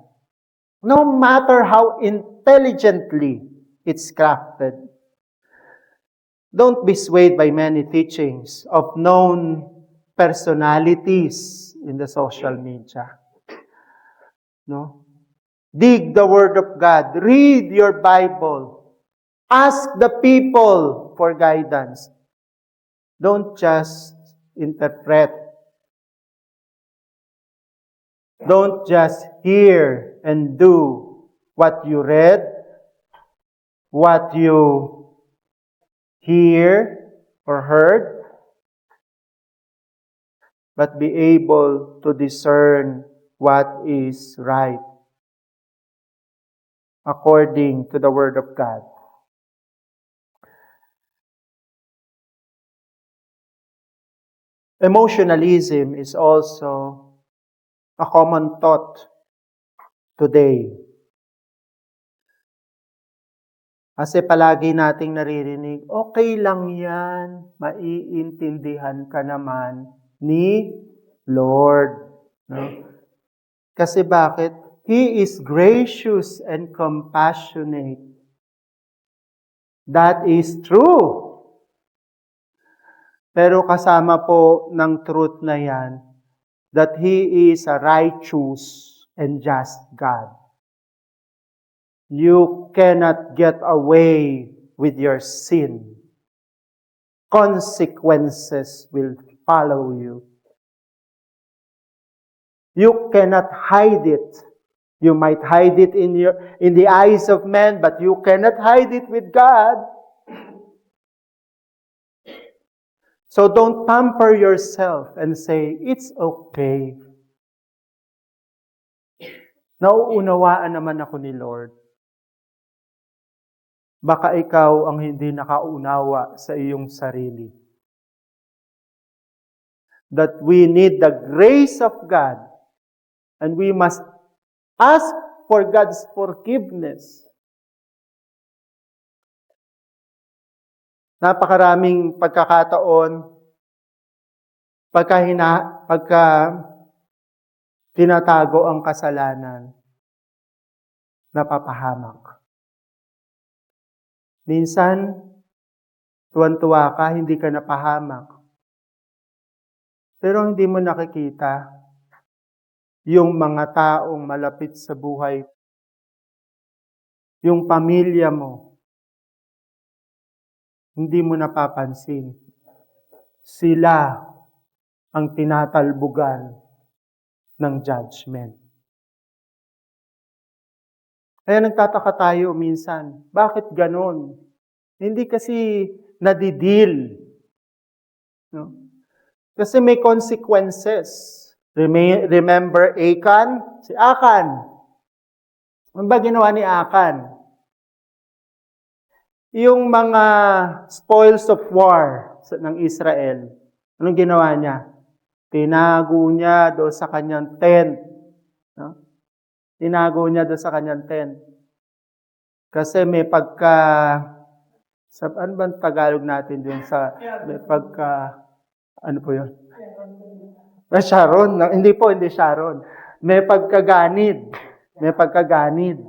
No matter how intelligently it's crafted. Don't be swayed by many teachings of known personalities in the social media. No? Dig the Word of God. Read your Bible. Ask the people for guidance. Don't just interpret. Don't just hear and do what you read, what you hear or heard, but be able to discern what is right according to the Word of God. Emotionalism is also a common thought today. Kasi palagi nating naririnig, okay lang yan, maiintindihan ka naman ni Lord. No? Kasi bakit? He is gracious and compassionate. That is true. Pero kasama po ng truth na yan, that He is a righteous and just God. You cannot get away with your sin. Consequences will follow you. You cannot hide it. You might hide it in the eyes of men, but you cannot hide it with God. So don't pamper yourself and say, it's okay. Nauunawaan naman ako ni Lord. Baka ikaw ang hindi nakaunawa sa iyong sarili. That we need the grace of God and we must ask for God's forgiveness. Napakaraming pagkakataon pagka tinatago ang kasalanan, napapahamak. Minsan, tuwan-tuwa ka, hindi ka napahamak. Pero hindi mo nakikita yung mga taong malapit sa buhay, yung pamilya mo, hindi mo napapansin. Sila ang tinatalbugan ng judgment. Kaya nagtataka tayo minsan, bakit ganon? Hindi kasi nadidil. No? Kasi may consequences. Remember Achan? Si Achan. Ano ba ginawa ni Achan? Yung mga spoils of war ng Israel, anong ginawa niya? Tinago niya doon sa kanyang tent. No? Tinago niya doon sa kanyang tent. Kasi may ano ba Tagalog natin doon sa, ano po yun? Sharon. Hindi Sharon. May pagkaganid. May pagkaganid.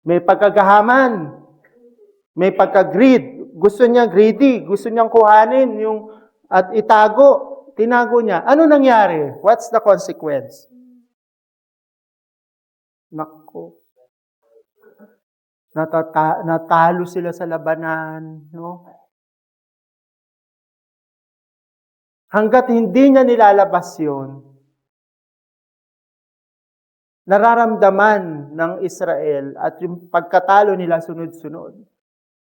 May pagkagahaman. May pagka-greed. Gusto niya greedy. Gusto niyang kuhanin at itago. Tinago niya. Ano nangyari? What's the consequence? Nako. Natalo sila sa labanan. No? Hanggat hindi niya nilalabas yun, nararamdaman ng Israel at yung pagkatalo nila sunod-sunod.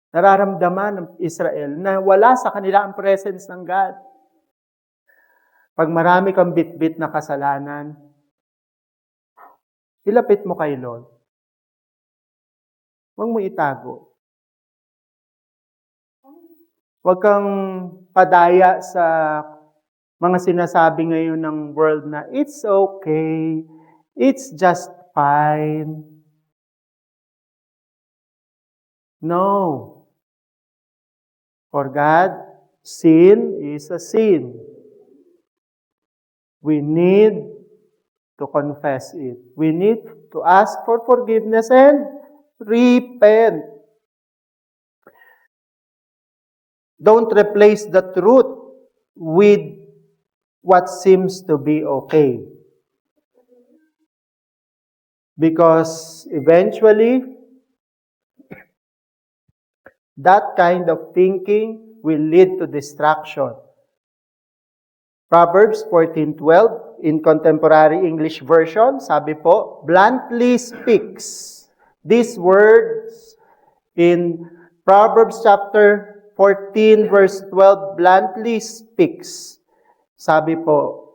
Nararamdaman ng Israel na wala sa kanila ang presence ng God. Pag marami kang bit-bit na kasalanan, ilapit mo kay Lord. Huwag mo itago. Huwag kang padaya sa mga sinasabi ngayon ng world na it's okay, it's just fine. No. For God, sin is a sin. We need to confess it. We need to ask for forgiveness and repent. Don't replace the truth with what seems to be okay. Because eventually, that kind of thinking will lead to distraction. Proverbs 14:12 in Contemporary English Version, sabi po, bluntly speaks. These words in Proverbs chapter 14 verse 12 bluntly speaks. Sabi po,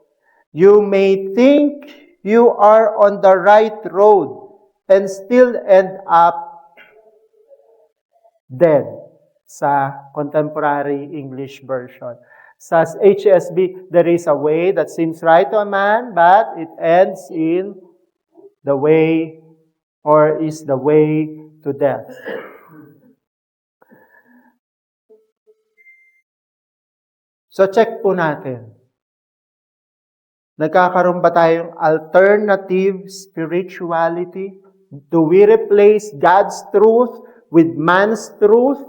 you may think you are on the right road and still end up dead sa Contemporary English Version. Sa HSB, there is a way that seems right to a man, but it ends in the way or is the way to death. So check po natin. Nagkakaroon ba tayong alternative spirituality? Do we replace God's truth with man's truth?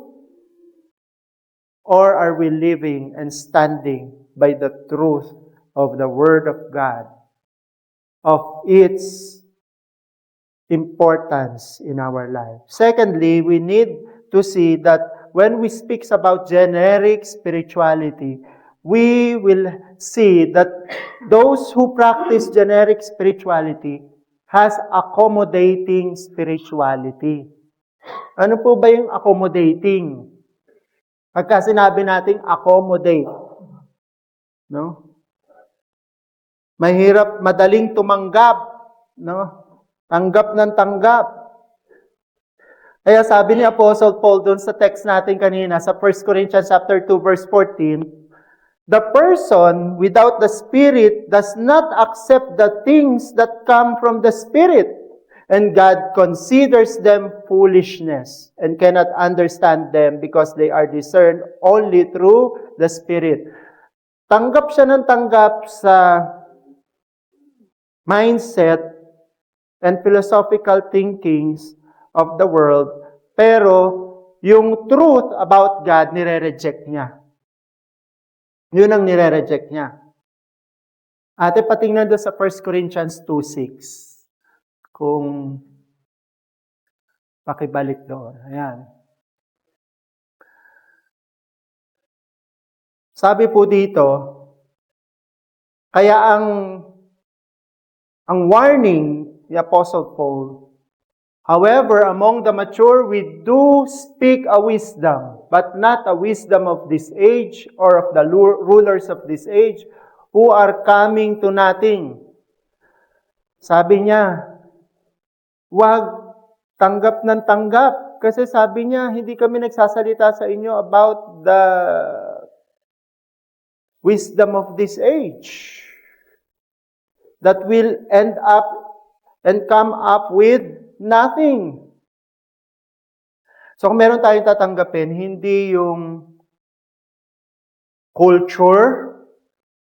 Or are we living and standing by the truth of the Word of God, of its importance in our life? Secondly, we need to see that when we speak about generic spirituality, we will see that those who practice generic spirituality has accommodating spirituality. Ano po ba yung accommodating? Pagka sinabi nating accommodate, no? Mahirap, madaling tumanggap, no? Tanggap ng tanggap. Kaya sabi ni Apostle Paul doon sa text natin kanina, sa 1 Corinthians chapter 2 verse 14, the person without the Spirit does not accept the things that come from the Spirit, and God considers them foolishness and cannot understand them because they are discerned only through the Spirit. Tanggap siya ng tanggap sa mindset and philosophical thinkings of the world, pero yung truth about God, nire-reject niya. Yun ang nire-reject niya. Ate, patingnan doon sa 1 Corinthians 2:6. Kung pakibalik doon. Ayan. Sabi po dito, kaya ang warning ni Apostle Paul, however, among the mature we do speak a wisdom, but not a wisdom of this age or of the rulers of this age who are coming to nothing. Sabi niya, wag tanggap ng tanggap. Kasi sabi niya, hindi kami nagsasalita sa inyo about the wisdom of this age that will end up and come up with nothing. So kung meron tayong tatanggapin, hindi yung culture,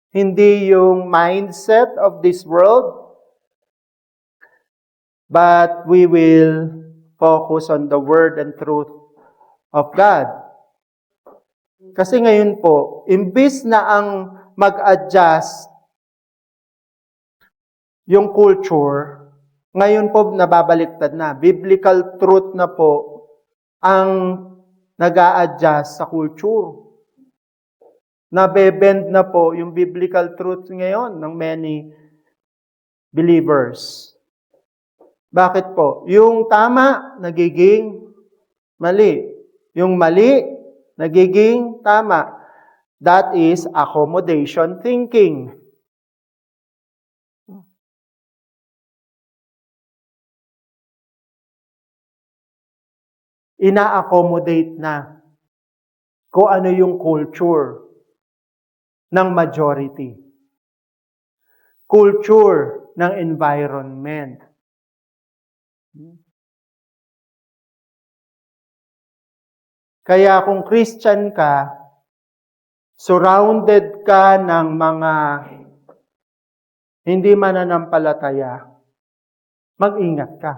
hindi yung mindset of this world, but we will focus on the Word and truth of God. Kasi ngayon po, imbis na ang mag-adjust yung culture, ngayon po nababaliktad na. Biblical truth na po ang nag-a-adjust sa culture. Nabebend na po yung biblical truth ngayon ng many believers. Bakit po? Yung tama, nagiging mali. Yung mali, nagiging tama. That is accommodation thinking. Ina-accommodate na kung ano yung culture ng majority. Culture ng environment. Kaya kung Christian ka, surrounded ka ng mga hindi mananampalataya, mag-ingat ka.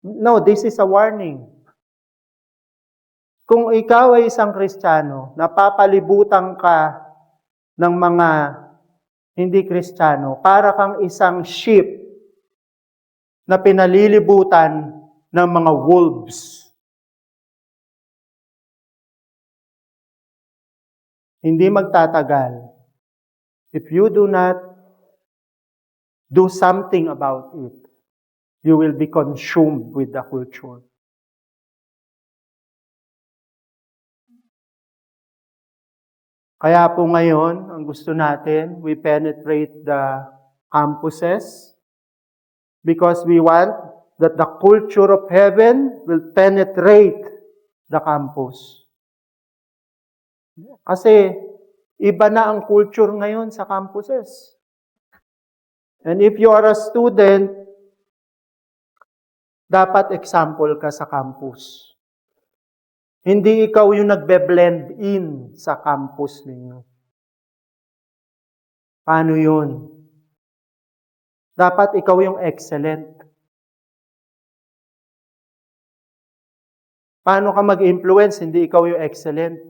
No, this is a warning. Kung ikaw ay isang Kristiyano, napapalibutan ka ng mga hindi Kristiyano, para kang isang sheep na pinalilibutan ng mga wolves. Hindi magtatagal if you do not do something about it. You will be consumed with the culture. Kaya po ngayon, ang gusto natin, we penetrate the campuses because we want that the culture of heaven will penetrate the campus. Kasi iba na ang culture ngayon sa campuses. And if you are a student, dapat example ka sa campus. Hindi ikaw yung nagbe-blend in sa campus ninyo. Paano yun? Dapat ikaw yung excellent. Paano ka mag-influence? Hindi ikaw yung excellent.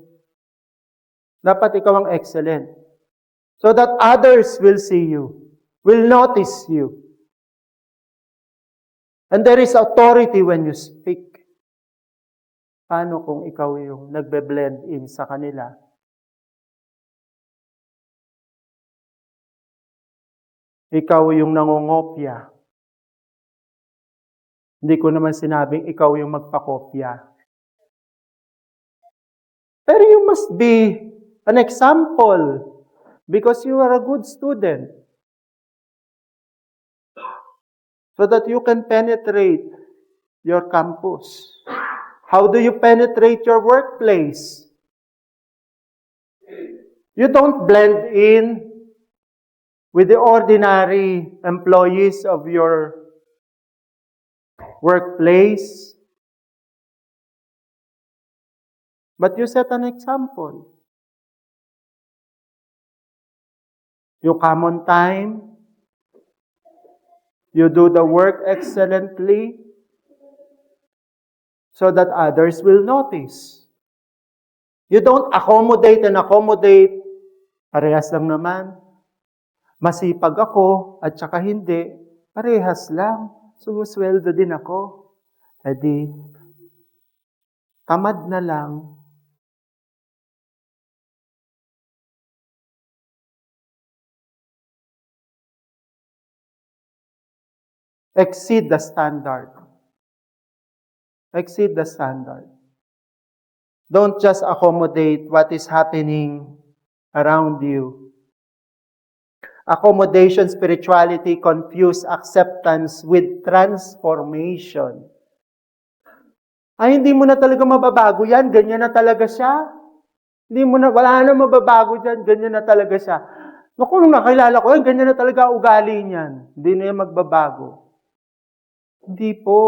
Dapat ikaw ang excellent. So that others will see you, will notice you. And there is authority when you speak. Paano kung ikaw yung nagbe-blend in sa kanila? Ikaw yung nangongopya. Hindi ko naman sinabing ikaw yung magpakopya. Pero you must be an example because you are a good student. So that you can penetrate your campus. How do you penetrate your workplace? You don't blend in with the ordinary employees of your workplace. But you set an example. You come on time. You do the work excellently so that others will notice. You don't accommodate and accommodate. Parehas lang naman. Masipag ako at saka hindi. Parehas lang. Sumusweldo din ako. Edi, tamad na lang. Exceed the standard. Exceed the standard. Don't just accommodate what is happening around you. Accommodation, spirituality, confuse acceptance with transformation. Ay, hindi mo na talaga mababago yan. Ganyan na talaga siya. Wala na mababago dyan. Ganyan na talaga siya. Naku, nung nakilala ko yan, ganyan na talaga ugali niyan. Hindi na yan magbabago. Hindi po.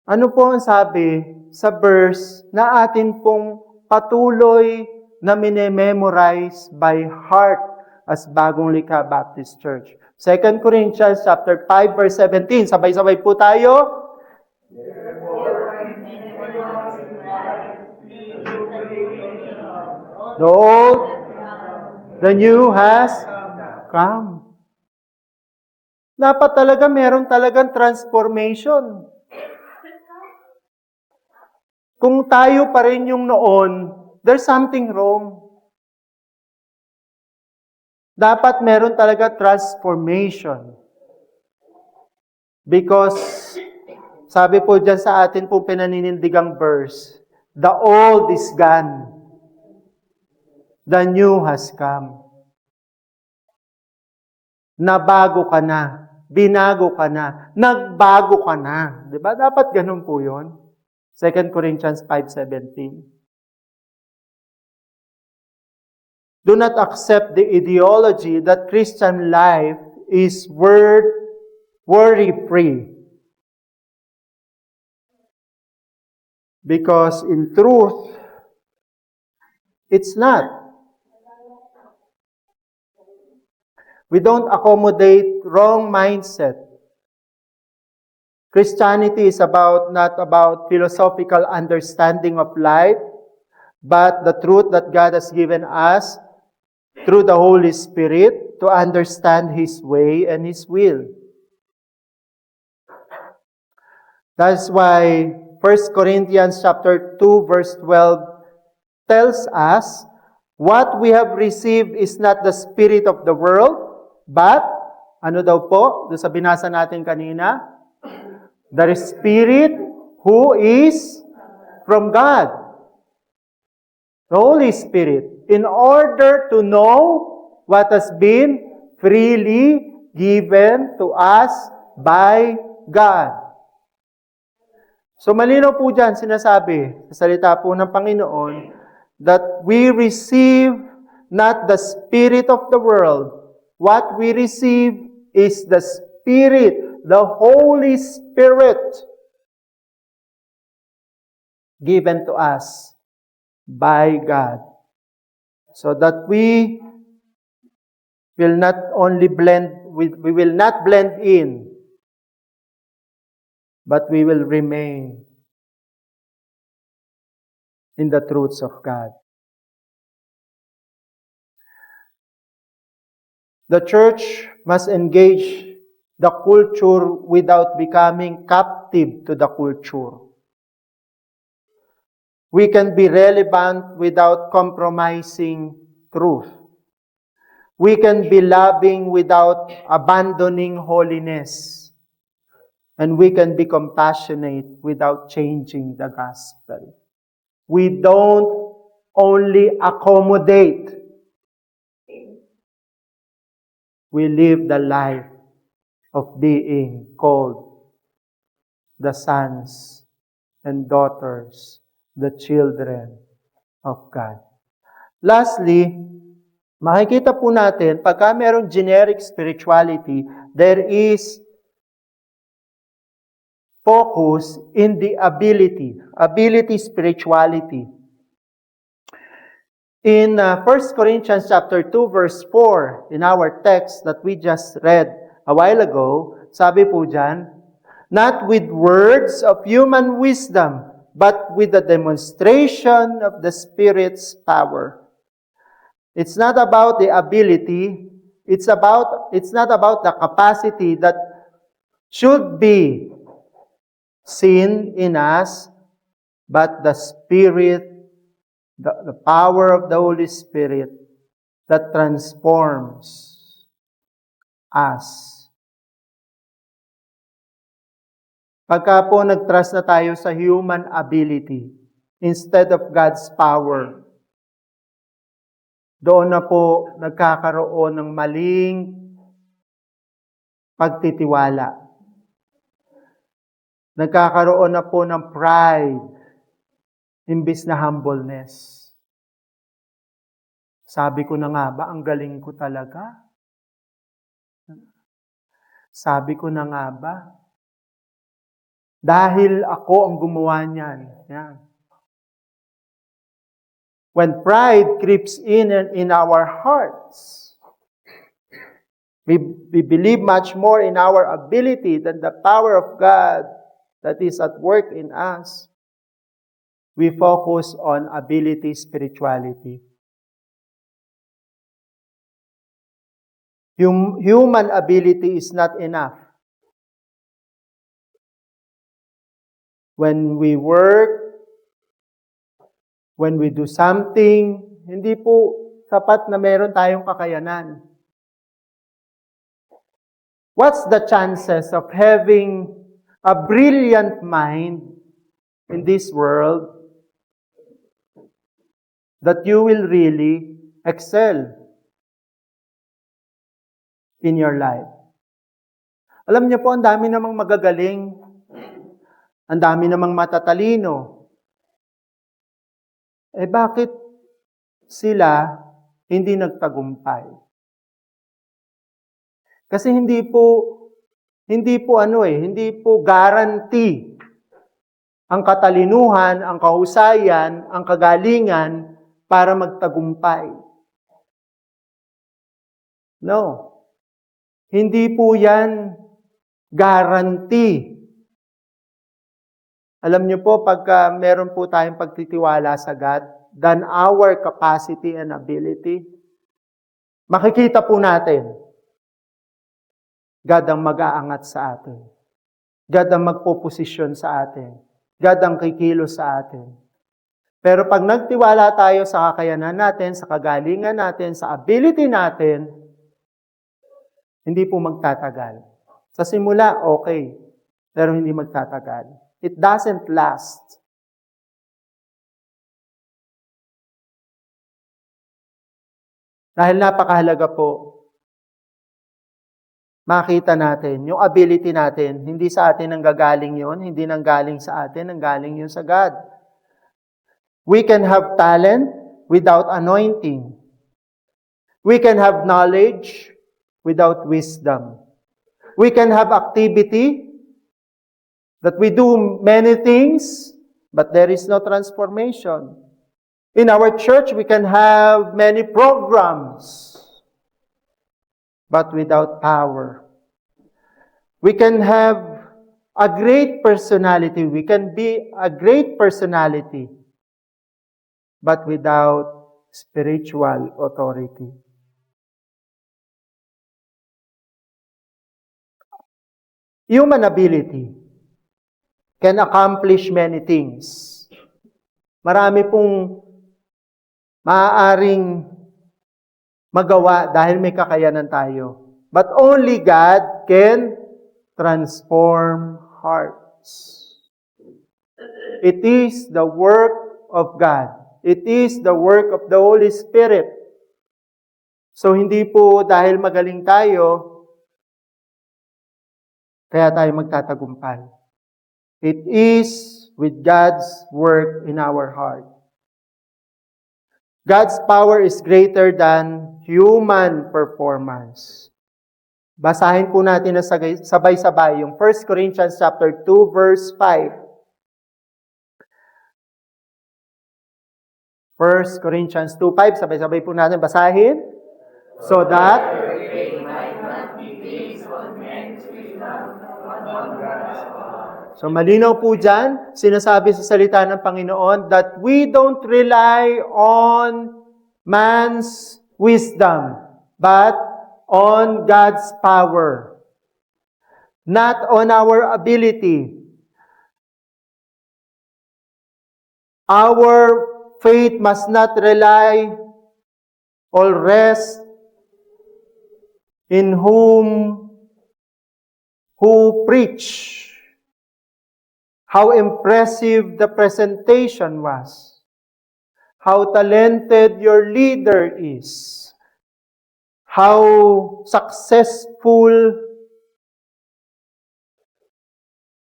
Ano po ang sabi sa verse na atin pong patuloy na minememorize by heart as Bagong Likha Baptist Church? 2 Corinthians chapter 5 verse 17. Sabay-sabay po tayo. The old, the new has come. Dapat talaga meron talagang transformation. Kung tayo pa rin yung noon, there's something wrong. Dapat meron talaga transformation. Because, sabi po dyan sa atin pong pinaninindigang verse, the old is gone. The new has come. Nabago ka na. Binago ka na. Nagbago ka na. Diba? Dapat ganun po yun. 2 Corinthians 5:17. Do not accept the ideology that Christian life is worry-free. Because in truth, it's not. We don't accommodate wrong mindset. Christianity is not about philosophical understanding of life, but the truth that God has given us through the Holy Spirit to understand His way and His will. That's why 1 Corinthians chapter 2 verse 12 tells us, what we have received is not the spirit of the world, but, ano daw po, doon sa binasa natin kanina, the Spirit who is from God. The Holy Spirit, in order to know what has been freely given to us by God. So malinaw po dyan sinasabi sa salita po ng Panginoon that we receive not the spirit of the world. What we receive is the Spirit, the Holy Spirit given to us by God. So that we will not only we will not blend in, but we will remain in the truths of God. The church must engage the culture without becoming captive to the culture. We can be relevant without compromising truth. We can be loving without abandoning holiness. And we can be compassionate without changing the gospel. We don't only accommodate. We live the life of being called the sons and daughters, the children of God. Lastly, makikita po natin, pagka merong generic spirituality, there is focus in the ability spirituality. In 1 Corinthians chapter 2 verse 4, in our text that we just read a while ago, sabi po dyan, not with words of human wisdom, but with the demonstration of the Spirit's power. It's not about the ability, it's not about the capacity that should be seen in us, but the Spirit, the power of the Holy Spirit that transforms us. Pagka po nag-trust na tayo sa human ability instead of God's power, doon na po nagkakaroon ng maling pagtitiwala. Nagkakaroon na po ng pride imbis na humbleness. Sabi ko na nga ba, ang galing ko talaga? Sabi ko na nga ba, dahil ako ang gumawa niyan. Yan. When pride creeps in our hearts, we believe much more in our ability than the power of God that is at work in us. We focus on ability spirituality. Human ability is not enough. When we work, when we do something, hindi po sapat na meron tayong kakayanan. What's the chances of having a brilliant mind in this world that you will really excel in your life? Alam niyo po, ang dami namang magagaling, ang dami namang matatalino. Bakit sila hindi nagtagumpay? Kasi hindi po guarantee ang katalinuhan, ang kahusayan, ang kagalingan para magtagumpay. No. Hindi po yan guarantee. Alam niyo po, pagka meron po tayong pagtitiwala sa God, than our capacity and ability, makikita po natin, God ang mag-aangat sa atin. God ang magpoposisyon sa atin. God ang kikilos sa atin. Pero pag nagtiwala tayo sa kakayanan natin, sa kagalingan natin, sa ability natin, hindi po magtatagal. Sa simula, okay. Pero hindi magtatagal. It doesn't last. Dahil napakahalaga po, makita natin, yung ability natin, hindi sa atin ang gagaling yun, hindi nang galing sa atin, ang galing yun sa God. We can have talent without anointing. We can have knowledge without wisdom. We can have activity that we do many things, but there is no transformation. In our church, we can have many programs, but without power. We can have a great personality. We can be a great personality, but without spiritual authority. Human ability can accomplish many things. Marami pong maaaring magawa dahil may kakayanan tayo. But only God can transform hearts. It is the work of God. It is the work of the Holy Spirit. So hindi po dahil magaling tayo, kaya tayo magtatagumpay. It is with God's work in our heart. God's power is greater than human performance. Basahin po natin na sabay-sabay yung 1 Corinthians chapter 2 verse 5. 1 Corinthians 2:5, sabay-sabay po natin basahin. So that So malinaw po dyan, sinasabi sa salita ng Panginoon that we don't rely on man's wisdom, but on God's power. Not on our ability. Our faith must not rely or rest in who preach. How impressive the presentation was. How talented your leader is. How successful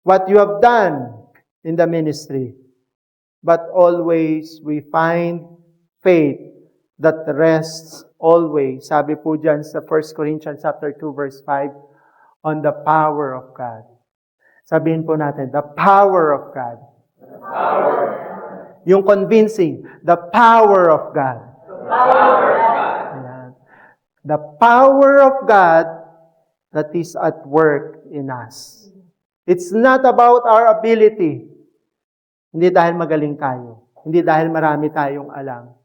what you have done in the ministry. But always we find faith that rests always. Sabi po dyan sa 1 Corinthians chapter 2 verse 5, on the power of God. Sabihin po natin, the power of God. The power of God. Yung convincing, the power of God. The power of God. Ayan. The power of God that is at work in us. It's not about our ability. Hindi dahil magaling tayo. Hindi dahil marami tayong alam.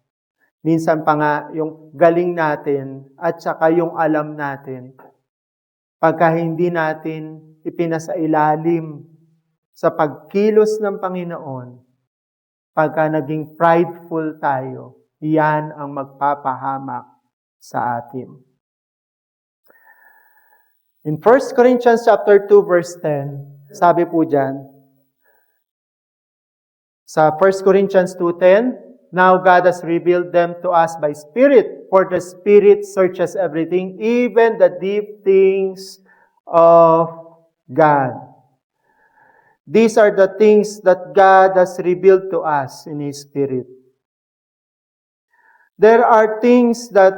Minsan pa nga, yung galing natin at saka yung alam natin, pagka hindi natin ipinasailalim sa pagkilos ng Panginoon, pagka naging prideful tayo, yan ang magpapahamak sa atin. In 1 Corinthians chapter 2 verse 10, sabi po dyan, sa 1 Corinthians 2:10, now God has revealed them to us by Spirit, for the Spirit searches everything, even the deep things of God. These are the things that God has revealed to us in His Spirit. There are things that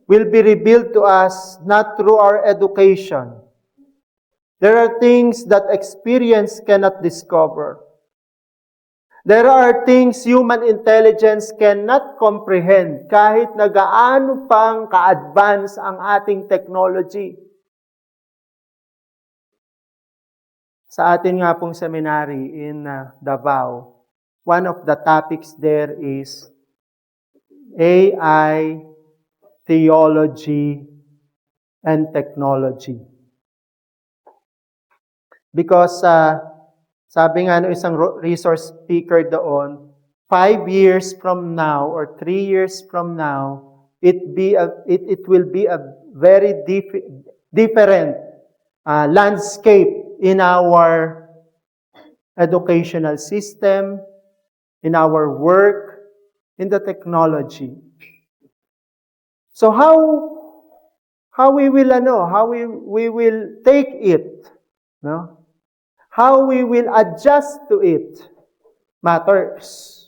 will be revealed to us not through our education. There are things that experience cannot discover. There are things human intelligence cannot comprehend kahit na gaano pang ka-advance ang ating technology. Sa atin nga pong seminary in Davao, one of the topics there is AI theology, and technology. Because sabi nga ng isang resource speaker doon, 5 years from now or 3 years from now, it will be a very different landscape in our educational system, in our work, in the technology. So how we will we will take it, no? How we will adjust to it matters.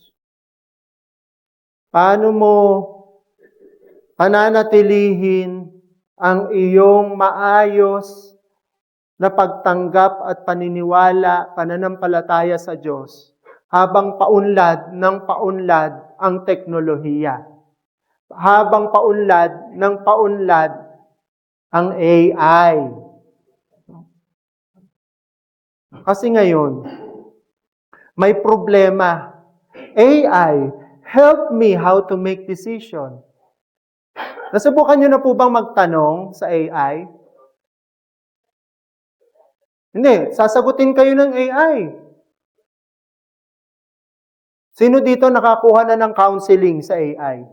Paano mo pananatilihin ang iyong maayos na pagtanggap at paniniwala, pananampalataya sa Diyos habang paunlad ng paunlad ang teknolohiya. Habang paunlad ng paunlad ang AI. Kasi ngayon, may problema. AI, help me how to make decision. Nasubukan nyo na po bang magtanong sa AI? Hindi, sasagutin kayo ng AI. Sino dito nakakuha na ng counseling sa AI?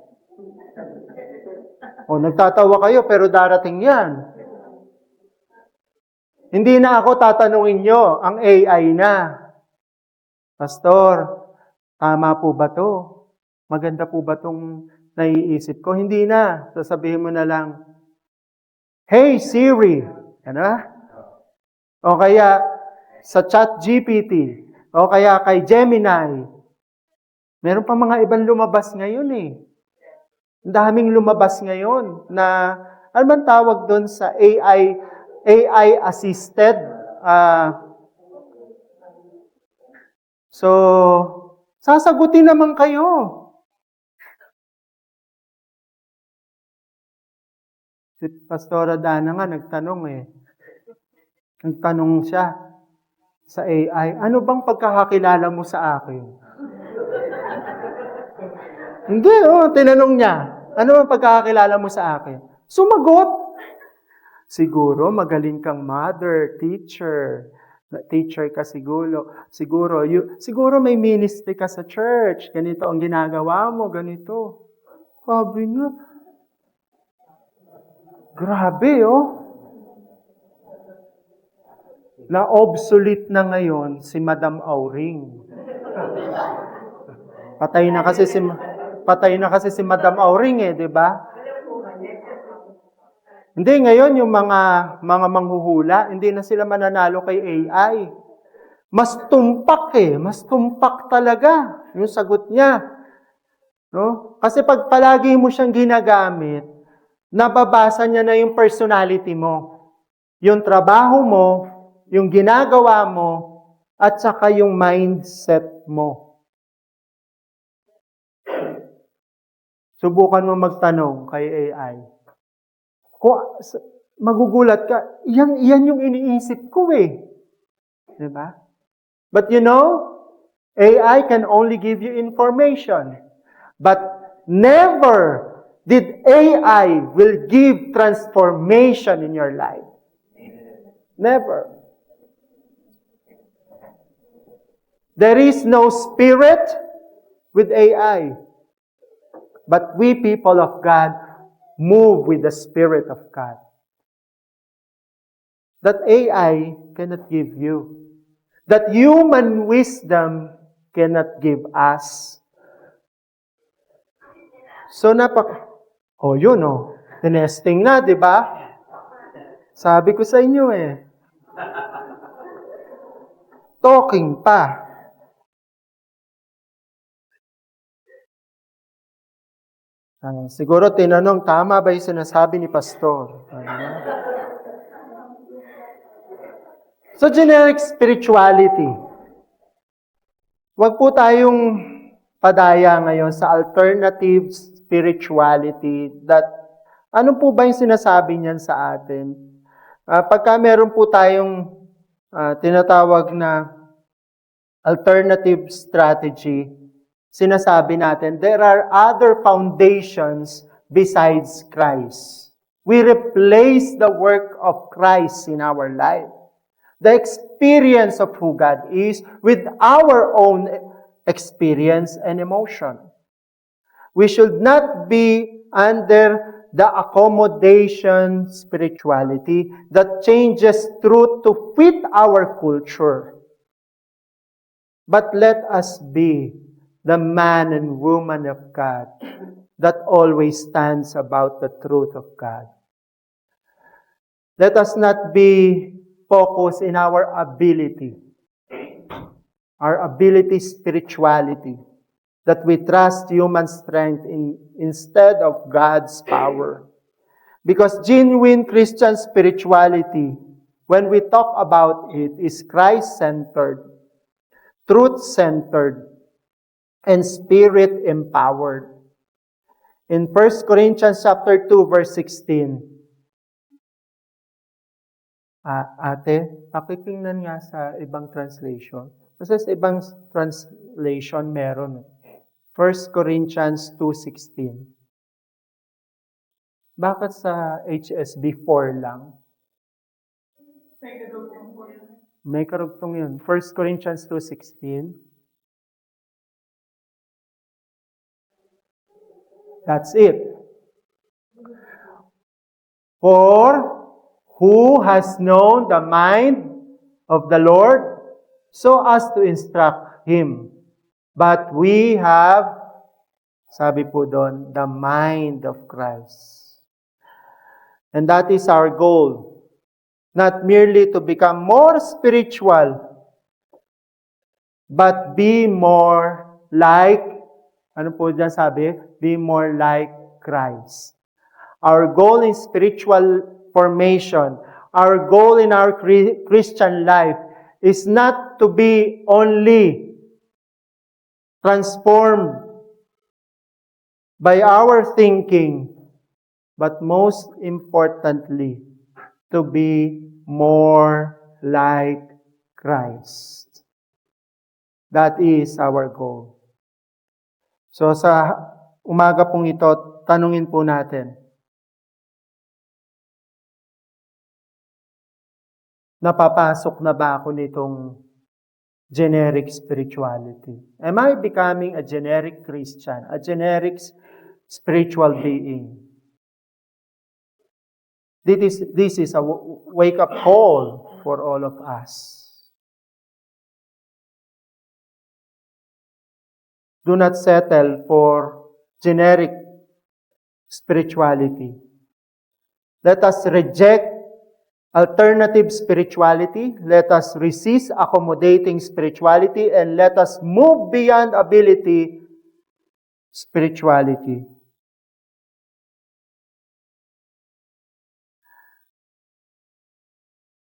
O, nagtatawa kayo pero darating yan. Hindi na ako tatanungin nyo, ang AI na. Pastor, tama po ba to? Maganda po ba tong naiisip ko? Hindi na. Sasabihin mo na lang, Hey Siri! Ano? O kaya sa ChatGPT. O kaya kay Gemini. Meron pa mga ibang lumabas ngayon eh. Ang daming lumabas ngayon na, ano man tawag doon sa AI assisted. So, sasagutin naman kayo. Si Pastora Dana nga nagtanong eh. Nagtanong siya sa AI, ano bang pagkakakilala mo sa akin? Hindi, tinanong niya, ano bang pagkakakilala mo sa akin? Sumagot. Siguro, magaling kang mother, teacher. Teacher ka siguro. Siguro may ministry ka sa church. Ganito ang ginagawa mo, ganito. Sabi niya, grabe, Na-obsolete na ngayon si Madam Auring. Patay na kasi si Madam Auring di ba? Hindi, ngayon yung mga manghuhula, hindi na sila mananalo kay AI. Mas tumpak talaga yung sagot niya. No? Kasi pag palagi mo siyang ginagamit, nababasa niya na yung personality mo. Yung trabaho mo, yung ginagawa mo, at saka yung mindset mo. Subukan mo magtanong kay AI. Kung magugulat ka, yan yung iniisip ko Diba? But you know, AI can only give you information. But never did AI will give transformation in your life. Never. There is no spirit with AI. But we people of God move with the Spirit of God. That AI cannot give you. That human wisdom cannot give us. So tinesting na, di ba? Sabi ko sa inyo Talking pa. Siguro tinanong, tama ba yung sinasabi ni Pastor? So, generic spirituality. Huwag po tayong padaya ngayon sa alternative spirituality that ano po ba yung sinasabi niyan sa atin? Pagka meron po tayong tinatawag na alternative strategy, sinasabi natin, there are other foundations besides Christ. We replace the work of Christ in our life, the experience of who God is, with our own experience and emotion. We should not be under the accommodation spirituality that changes truth to fit our culture. But let us be the man and woman of God that always stands about the truth of God. Let us not be focused in our ability spirituality, that we trust human strength instead of God's power. Because genuine Christian spirituality, when we talk about it, is Christ-centered, truth-centered, and spirit-empowered. In 1 Corinthians chapter 2, verse 16, ate, pakitingnan nga sa ibang translation. Kasi sa ibang translation meron. 1 Corinthians 2:16. Bakit sa HSB 4 lang? May karugtong yun. 1 Corinthians 2:16. That's it. For who has known the mind of the Lord so as to instruct Him? But we have, sabi po doon, the mind of Christ. And that is our goal. Not merely to become more spiritual, but be more like, ano po dyan sabi? Be more like Christ. Our goal in spiritual formation, our goal in our Christian life is not to be only transformed by our thinking, but most importantly, to be more like Christ. That is our goal. So sa umaga pong ito, tanungin po natin, napapasok na ba ako nitong generic spirituality? Am I becoming a generic Christian, a generic spiritual being? This is a wake-up call for all of us. Do not settle for generic spirituality. Let us reject alternative spirituality. Let us resist accommodating spirituality, and let us move beyond ability spirituality.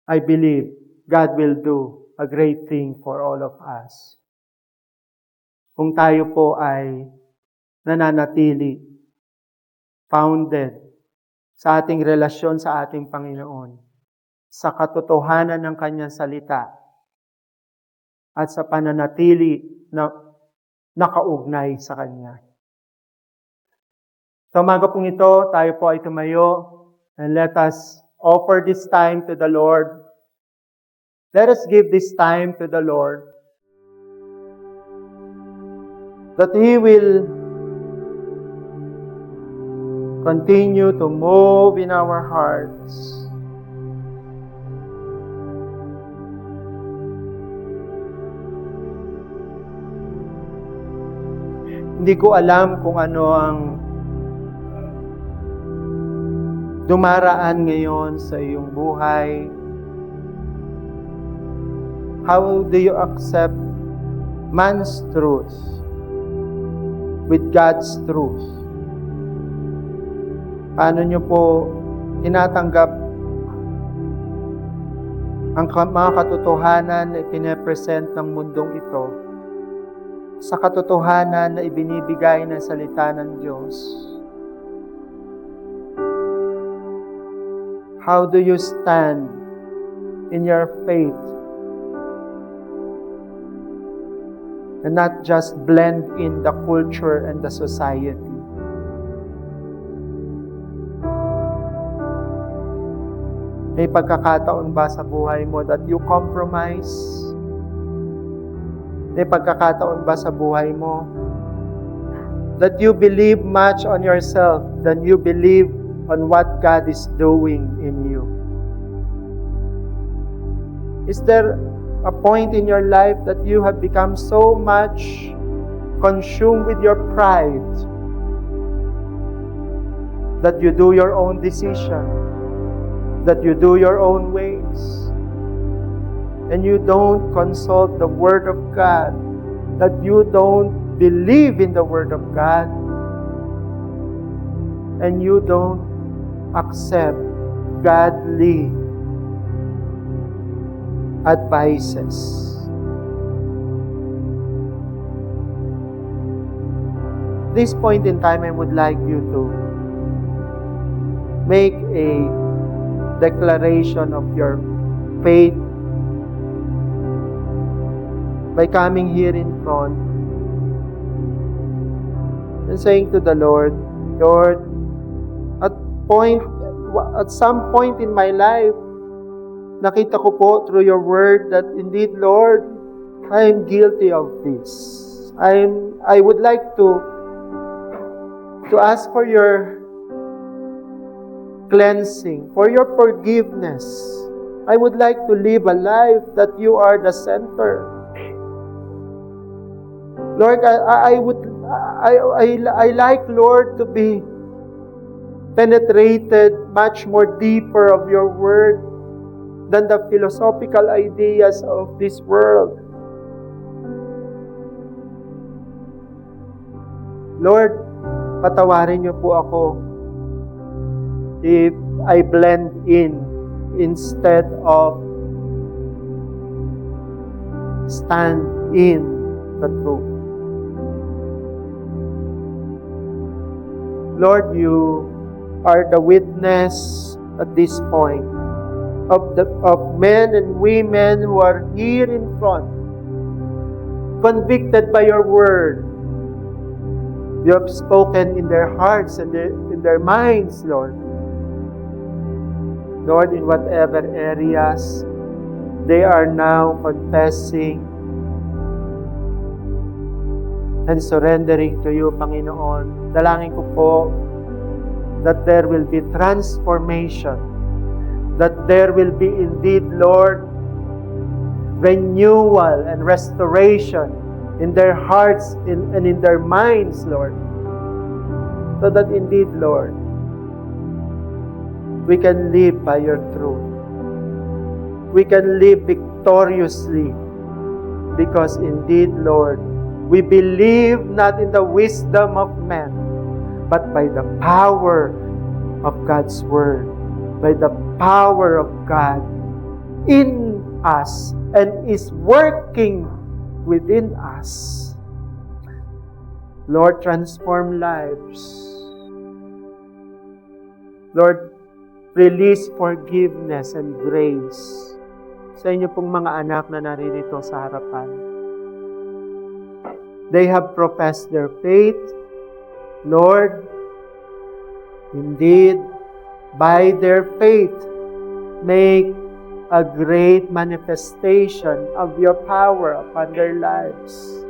I believe God will do a great thing for all of us. Kung tayo po ay nananatili, founded sa ating relasyon sa ating Panginoon, sa katotohanan ng Kanyang salita, at sa pananatili na nakaugnay sa Kanya. Sa umaga pong ito, tayo po ay tumayo, and let us offer this time to the Lord. Let us give this time to the Lord, that He will continue to move in our hearts. Hindi ko alam kung ano ang dumaraan ngayon sa iyong buhay. How do you accept man's truth with God's truth? Paano nyo po tinatanggap ang mga katotohanan na ipine-present ng mundong ito sa katotohanan na ibinibigay ng salita ng Diyos? How do you stand in your faith and not just blend in the culture and the society? May pagkakataon ba sa buhay mo that you compromise? May pagkakataon ba sa buhay mo that you believe much on yourself than you believe on what God is doing in you? Is there a point in your life that you have become so much consumed with your pride that you do your own decision, that you do your own ways, and you don't consult the Word of God, that you don't believe in the Word of God, and you don't accept godly advices? This point in time, I would like you to make a declaration of your faith by coming here in front and saying to the Lord, Lord, at some point in my life, nakita ko po through your word that indeed, Lord, I am guilty of this. I would like to ask for your cleansing, for your forgiveness. I would like to live a life that you are the center. Lord, I like, Lord, to be penetrated much more deeper of your word than the philosophical ideas of this world. Lord, patawarin niyo po ako if I blend in instead of stand in the truth. Lord, you are the witness at this point of men and women who are here in front, convicted by your word. You have spoken in their hearts and in their minds, Lord. Lord, in whatever areas they are now confessing and surrendering to you, Panginoon. Dalangin ko po that there will be transformation, that there will be indeed, Lord, renewal and restoration in their hearts and in their minds, Lord. So that indeed, Lord, we can live by your truth. We can live victoriously because indeed, Lord, we believe not in the wisdom of men, but by the power of God's Word, by the power of God in us and is working within us. Lord, transform lives. Lord, release forgiveness and grace sa inyo pong mga anak na naririto sa harapan. They have professed their faith. Lord, indeed, by their faith, make a great manifestation of your power upon their lives.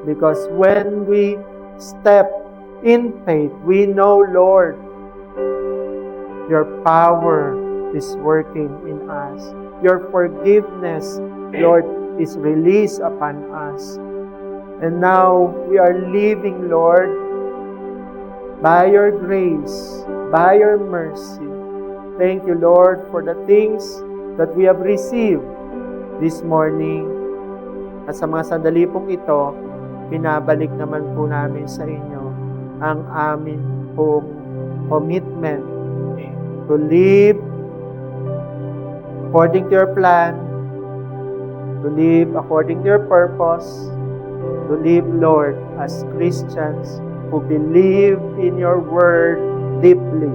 Because when we step in faith, we know, Lord, your power is working in us. Your forgiveness, Lord, is released upon us. And now we are living, Lord, by your grace, by your mercy. Thank you, Lord, for the things that we have received this morning. At sa mga sandali pong ito, pinabalik naman po namin sa inyo ang amin pong commitment to live according to your plan, to live according to your purpose, to live, Lord, as Christians who believe in your word deeply.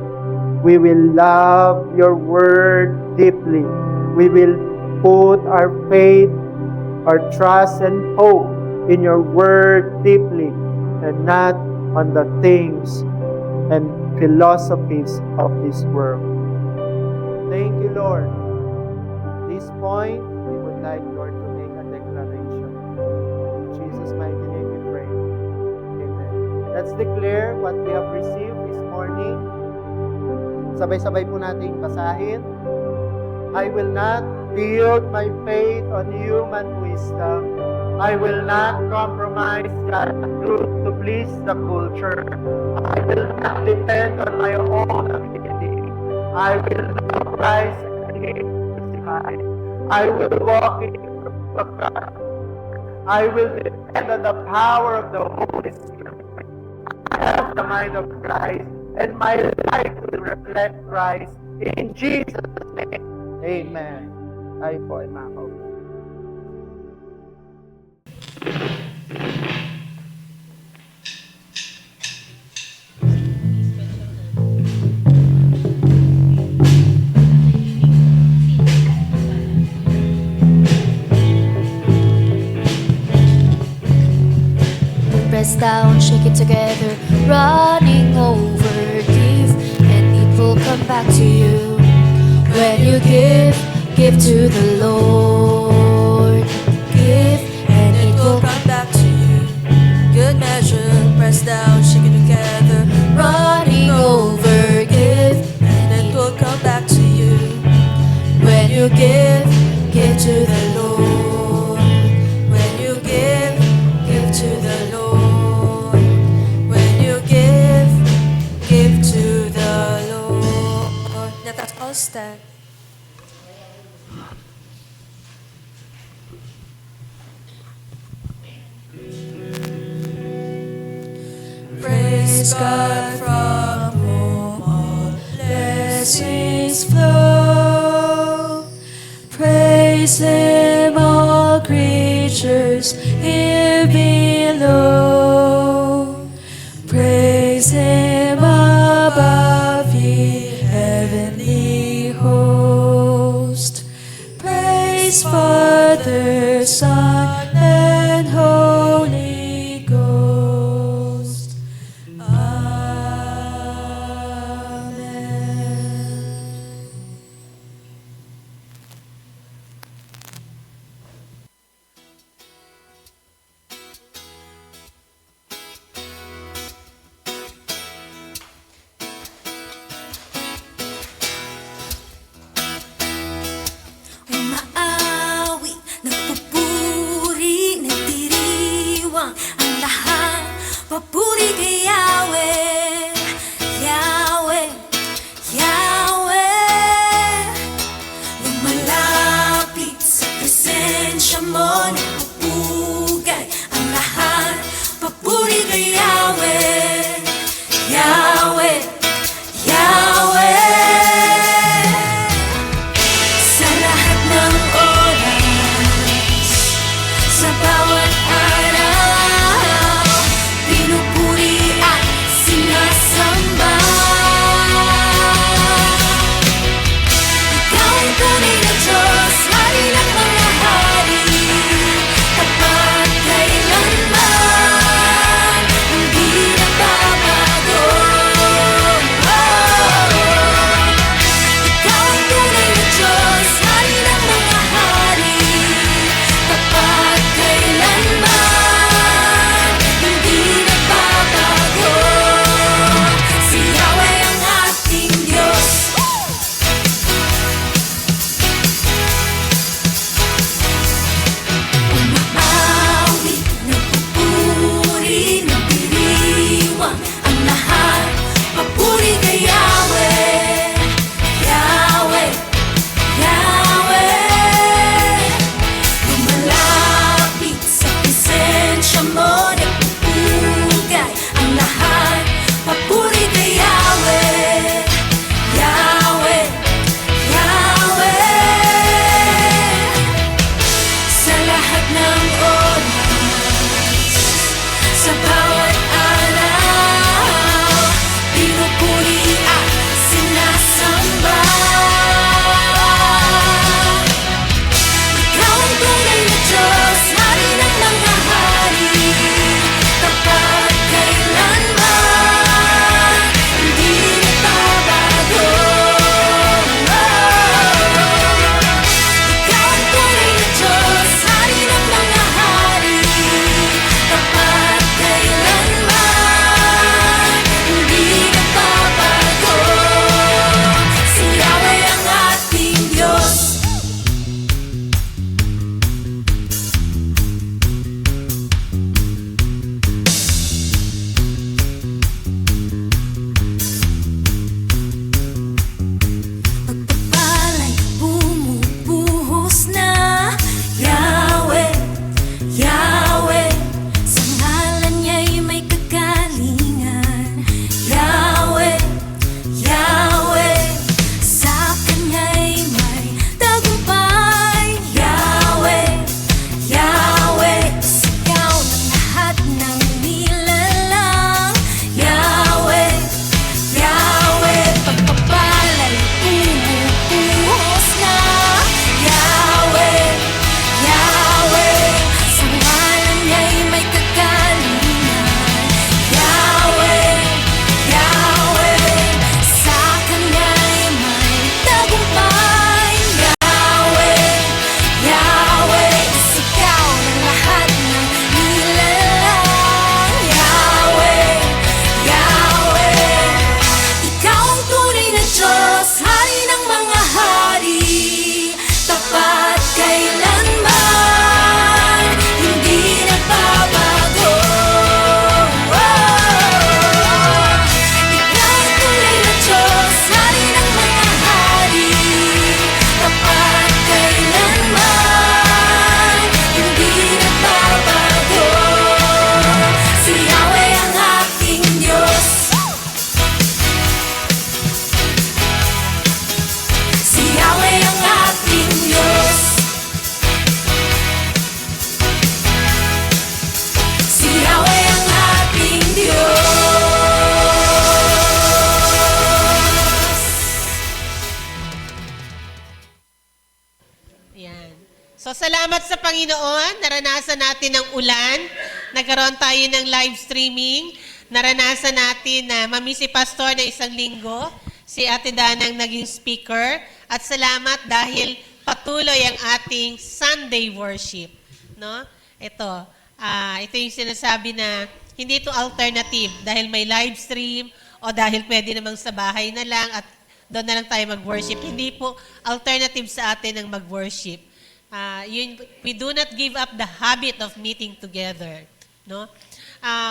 We will love your word deeply. We will put our faith, our trust, and hope in your word deeply, and not on the things and philosophies of this world. Thank you, Lord. At this point, we would like, Lord, to make a declaration. In Jesus' mighty name we pray. Amen. Let's declare what we have received this morning. Sabay-sabay po nating basahin. I will not build my faith on human wisdom. I will not compromise God's truth to please the culture. I will not depend on my own ability. I will not rise against crucified. I will walk in the God. I will depend on the power of the Holy Spirit. I have the mind of Christ, and my life will reflect Christ. In Jesus' name, amen. Tayo po ay makaupo. Press down, shake it together, running over, give, and it will come back to you. When you give to the Lord. Give, and it will come back to you. Good measure, pressed down, shaken together, Running over, give, and it will come back to you. when you give to the Lord. When you give to the Lord. When you give to the Lord. Let us all stand. Praise God from whom all blessings flow. Praise Him, all creatures here below. Praise Him above, ye heavenly host. Praise Father, Son, and Holy Ghost. Amen. So salamat sa Panginoon, naranasan natin ang ulan, nagkaroon tayo ng live streaming, naranasan natin na mami si Pastor na isang linggo, si Ate Danang naging speaker, at salamat dahil patuloy ang ating Sunday worship. No? Ito yung sinasabi na hindi ito alternative dahil may live stream o dahil pwede namang sa bahay na lang at doon na lang tayo mag-worship. Hindi po alternative sa atin ang mag-worship. We do not give up the habit of meeting together. No?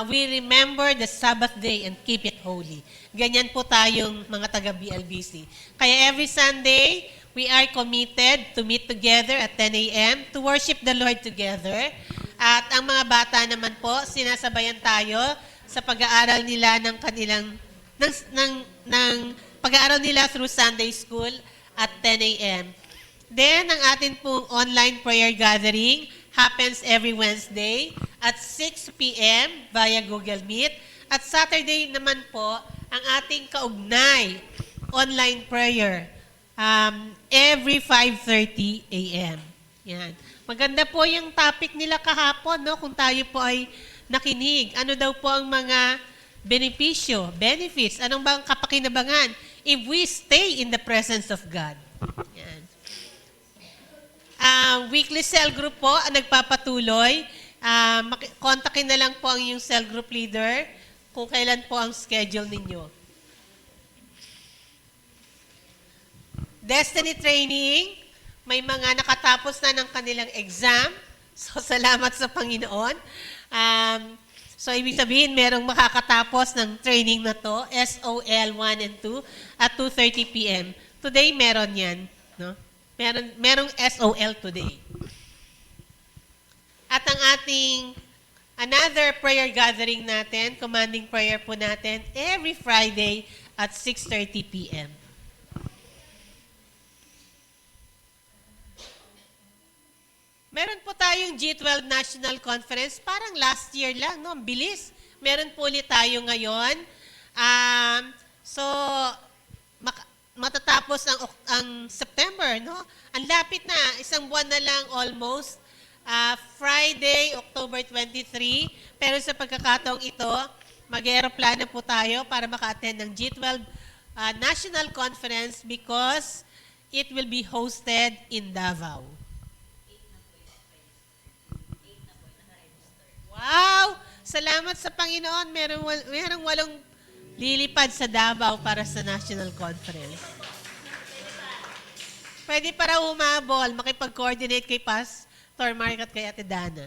We remember the Sabbath day and keep it holy. Ganyan po tayong mga taga-BLBC. Kaya every Sunday, we are committed to meet together at 10 a.m. to worship the Lord together. At ang mga bata naman po, sinasabayan tayo sa pag-aaral nila ng kanilang ng pag-aaral nila through Sunday School at 10 a.m. Then, ang atin pong online prayer gathering happens every Wednesday at 6 p.m. via Google Meet. At Saturday naman po, ang ating kaugnay online prayer every 5:30 a.m. Yan. Maganda po yung topic nila kahapon, no? Kung tayo po ay nakinig. Ano daw po ang mga benefits, anong bang kapakinabangan if we stay in the presence of God. Yan. Weekly cell group po ang nagpapatuloy. Kontakin na lang po ang iyong cell group leader kung kailan po ang schedule ninyo. Destiny training, may mga nakatapos na ng kanilang exam. So, salamat sa Panginoon. So, ibig sabihin, merong makakatapos ng training na to, SOL 1 and 2, at 2:30 p.m. Today, meron yan. No? Merong SOL today. At ang ating another prayer gathering natin, commanding prayer po natin, every Friday at 6:30 p.m. Meron po tayong G12 National Conference, parang last year lang, no? Ang bilis. Meron po ulit tayo ngayon. Matatapos ang September, no? Ang lapit na, isang buwan na lang almost. Friday, October 23. Pero sa pagkakataong ito, mag-aeroplano po tayo para maka-attend ng G12 National Conference because it will be hosted in Davao. Wow! Salamat sa Panginoon. Merong 8 lilipad sa Davao para sa National Conference. Pwede para umabol, makipag-coordinate kay Pastor Mark at kay Ate Dana.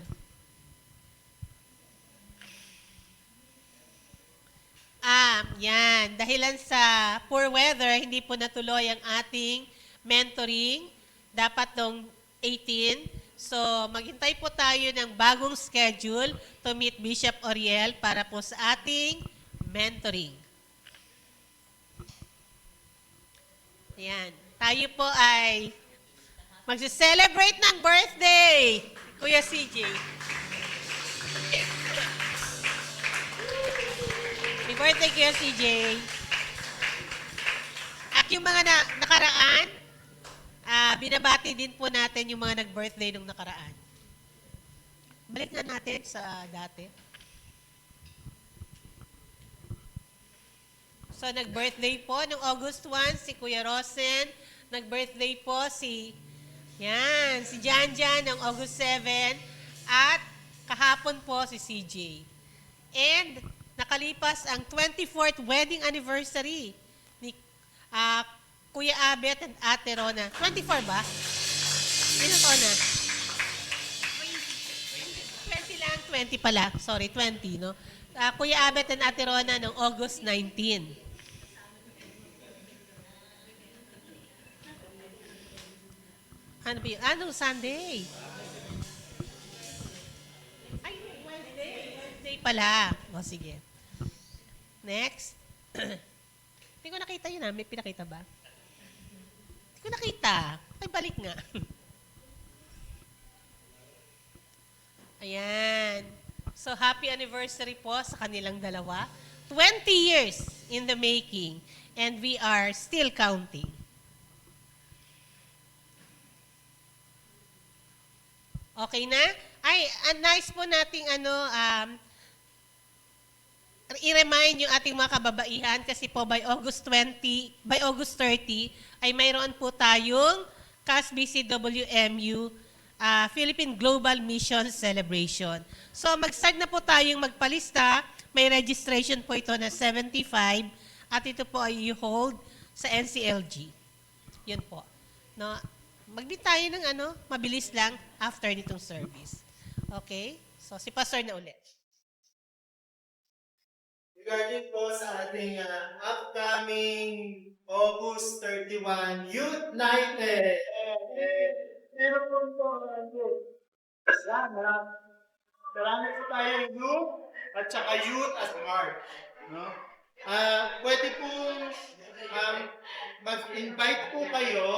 Yan. Dahilan sa poor weather, hindi po natuloy ang ating mentoring. Dapat noong 18. So, maghintay po tayo ng bagong schedule to meet Bishop Oriel para po sa ating mentoring. Ayan. Tayo po ay magse-celebrate ng birthday, Kuya CJ. Happy birthday, Kuya CJ. At yung mga nakaraan, binabati din po natin yung mga nag-birthday nung nakaraan. Balik na natin sa dati. So, nag-birthday po nung August 1, si Kuya Rosen. Nag-birthday po si Janjan ng August 7. At kahapon po si CJ. And nakalipas ang 24th wedding anniversary ni Kuya Abet at Ate Rona. 24 ba? Ilan taon na? 20 lang, 20 pala. Sorry, 20, no? Kuya Abet and Ate Rona noong August 19. Ano ba yun? Anong Sunday? Ay, Wednesday. Wednesday pala. O, sige. Next. Hindi ko nakita yun, ha? May pinakita ba? Hindi ko nakita. Ay, balik nga. Ayan. So, happy anniversary po sa kanilang dalawa. 20 years in the making. And we are still counting. Okay na? Ay, nice po nating i-remind yung ating mga kababaihan kasi po by August 30 ay mayroon po tayong CASBCWMU Philippine Global Mission Celebration. So mag-start na po tayong magpalista. May registration po ito na 75 at ito po ay i-hold sa NCLG. Yun po. No? Magbit tayo ng mabilis lang after nitong service. Okay? So si Pastor na ulit. Regarding po sa ating upcoming August 31 Youth Nighted. Meron po ito sana. Marami po tayong youth at saka youth at heart. No? Pwede po mag-invite po kayo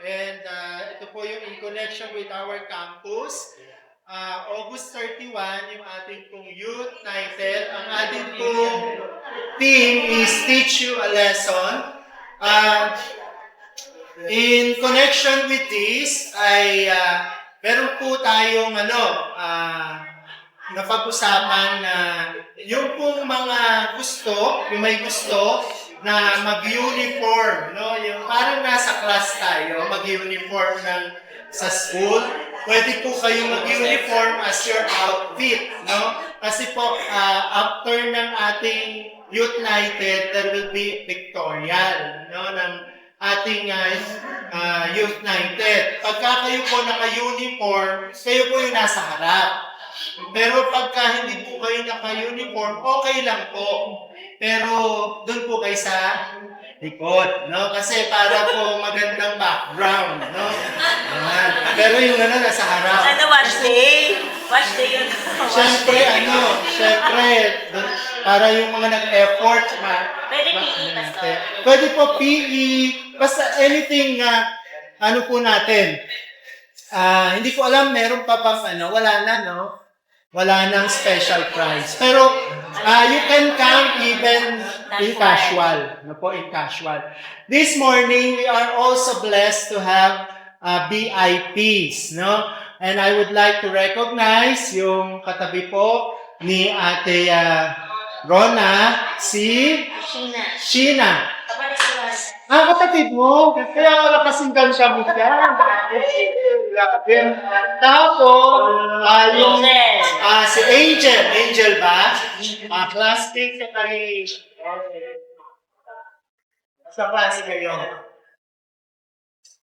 and ito po yung in connection with our campus. August 31, yung ating pong Youth Nighted. Ang ating pong theme is Teach You a Lesson. In connection with this, ay meron po tayong napag-usapan na yung pong mga gusto, yung may gusto na mag-uniform, no? Yung parang nasa class tayo, mag-uniform sa school. Pwede po kayo mag-uniform as your outfit, no? Kasi po, after ng ating Youth Nighted, there will be pictorial, no? Ng ating Youth Nighted. Pagka kayo po naka-uniform, kayo po yung nasa harap. Pero pagka hindi po kayo naka-uniform, okay lang po. Pero doon po kayo sa likod, no? Kasi para po magandang background, no? Pero yung nasa harap. Watch day? Watch day yun. Siyempre, para yung mga nag-effort, Pwede PE, Pastor. Pwede po PE, basta anything po natin. Hindi ko alam, meron pa pang wala na, no? Wala nang special prize. Pero you can come even in casual. No po, in casual. This morning, we are also blessed to have VIPs, no? And I would like to recognize yung katabi po ni Ate Rona, si Sheena. Kapatid mo. Kaya wala kasing gansya mo siya. Tapos, yung si Angel. Angel ba? Classmate sa kay... Sa klase kayo.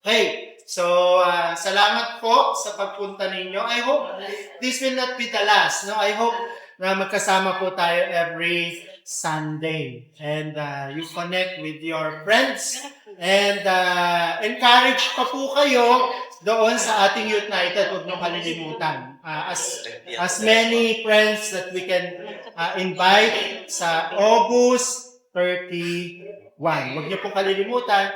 Hey, so salamat po sa pagpunta ninyo. I hope this will not be the last. No? I hope na magkasama po tayo every Sunday. And you connect with your friends. And encourage pa po kayo doon sa ating Youth Nighted. Huwag nyo kalilimutan. As many friends that we can invite sa August 31. Huwag nyo po kalilimutan.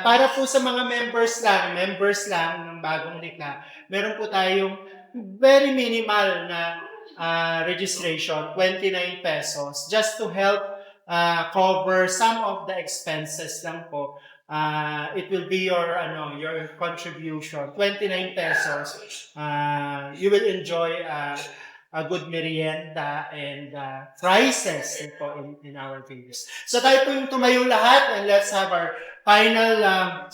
Para po sa mga members lang ng bagong likha, meron po tayong very minimal na registration, 29 pesos, just to help cover some of the expenses lang po. It will be your contribution, 29 pesos. You will enjoy a good merienda and prizes po in our videos. So tayo po yung tumayo lahat and let's have our final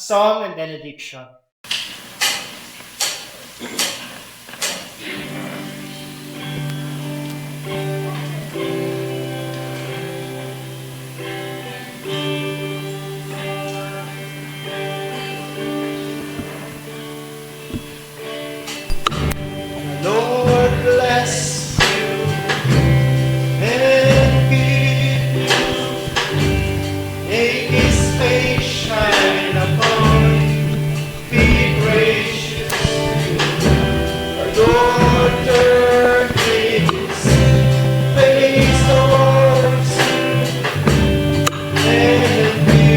song and benediction. Lord bless you and keep you. Make His face shine upon you. Be gracious. Our Lord turn His face towards you and give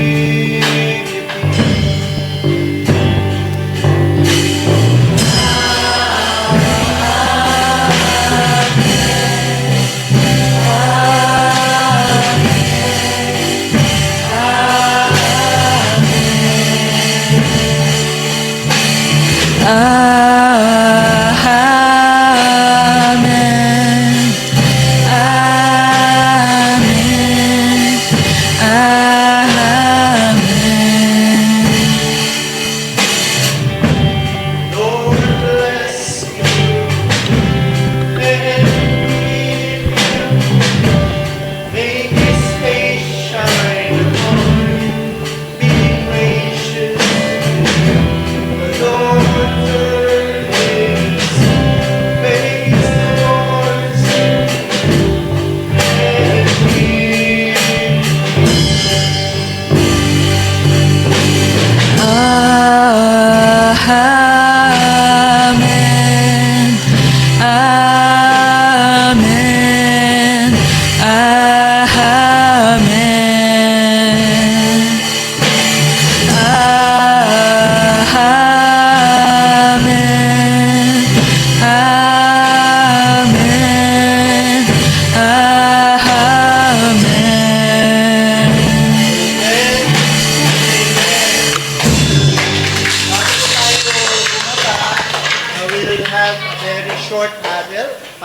you peace.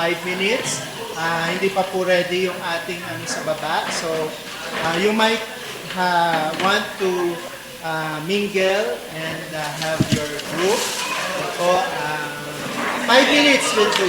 5 minutes. Hindi pa po ready yung ating ano sa baba. So, you might want to mingle and have your group. O, 5 minutes will do.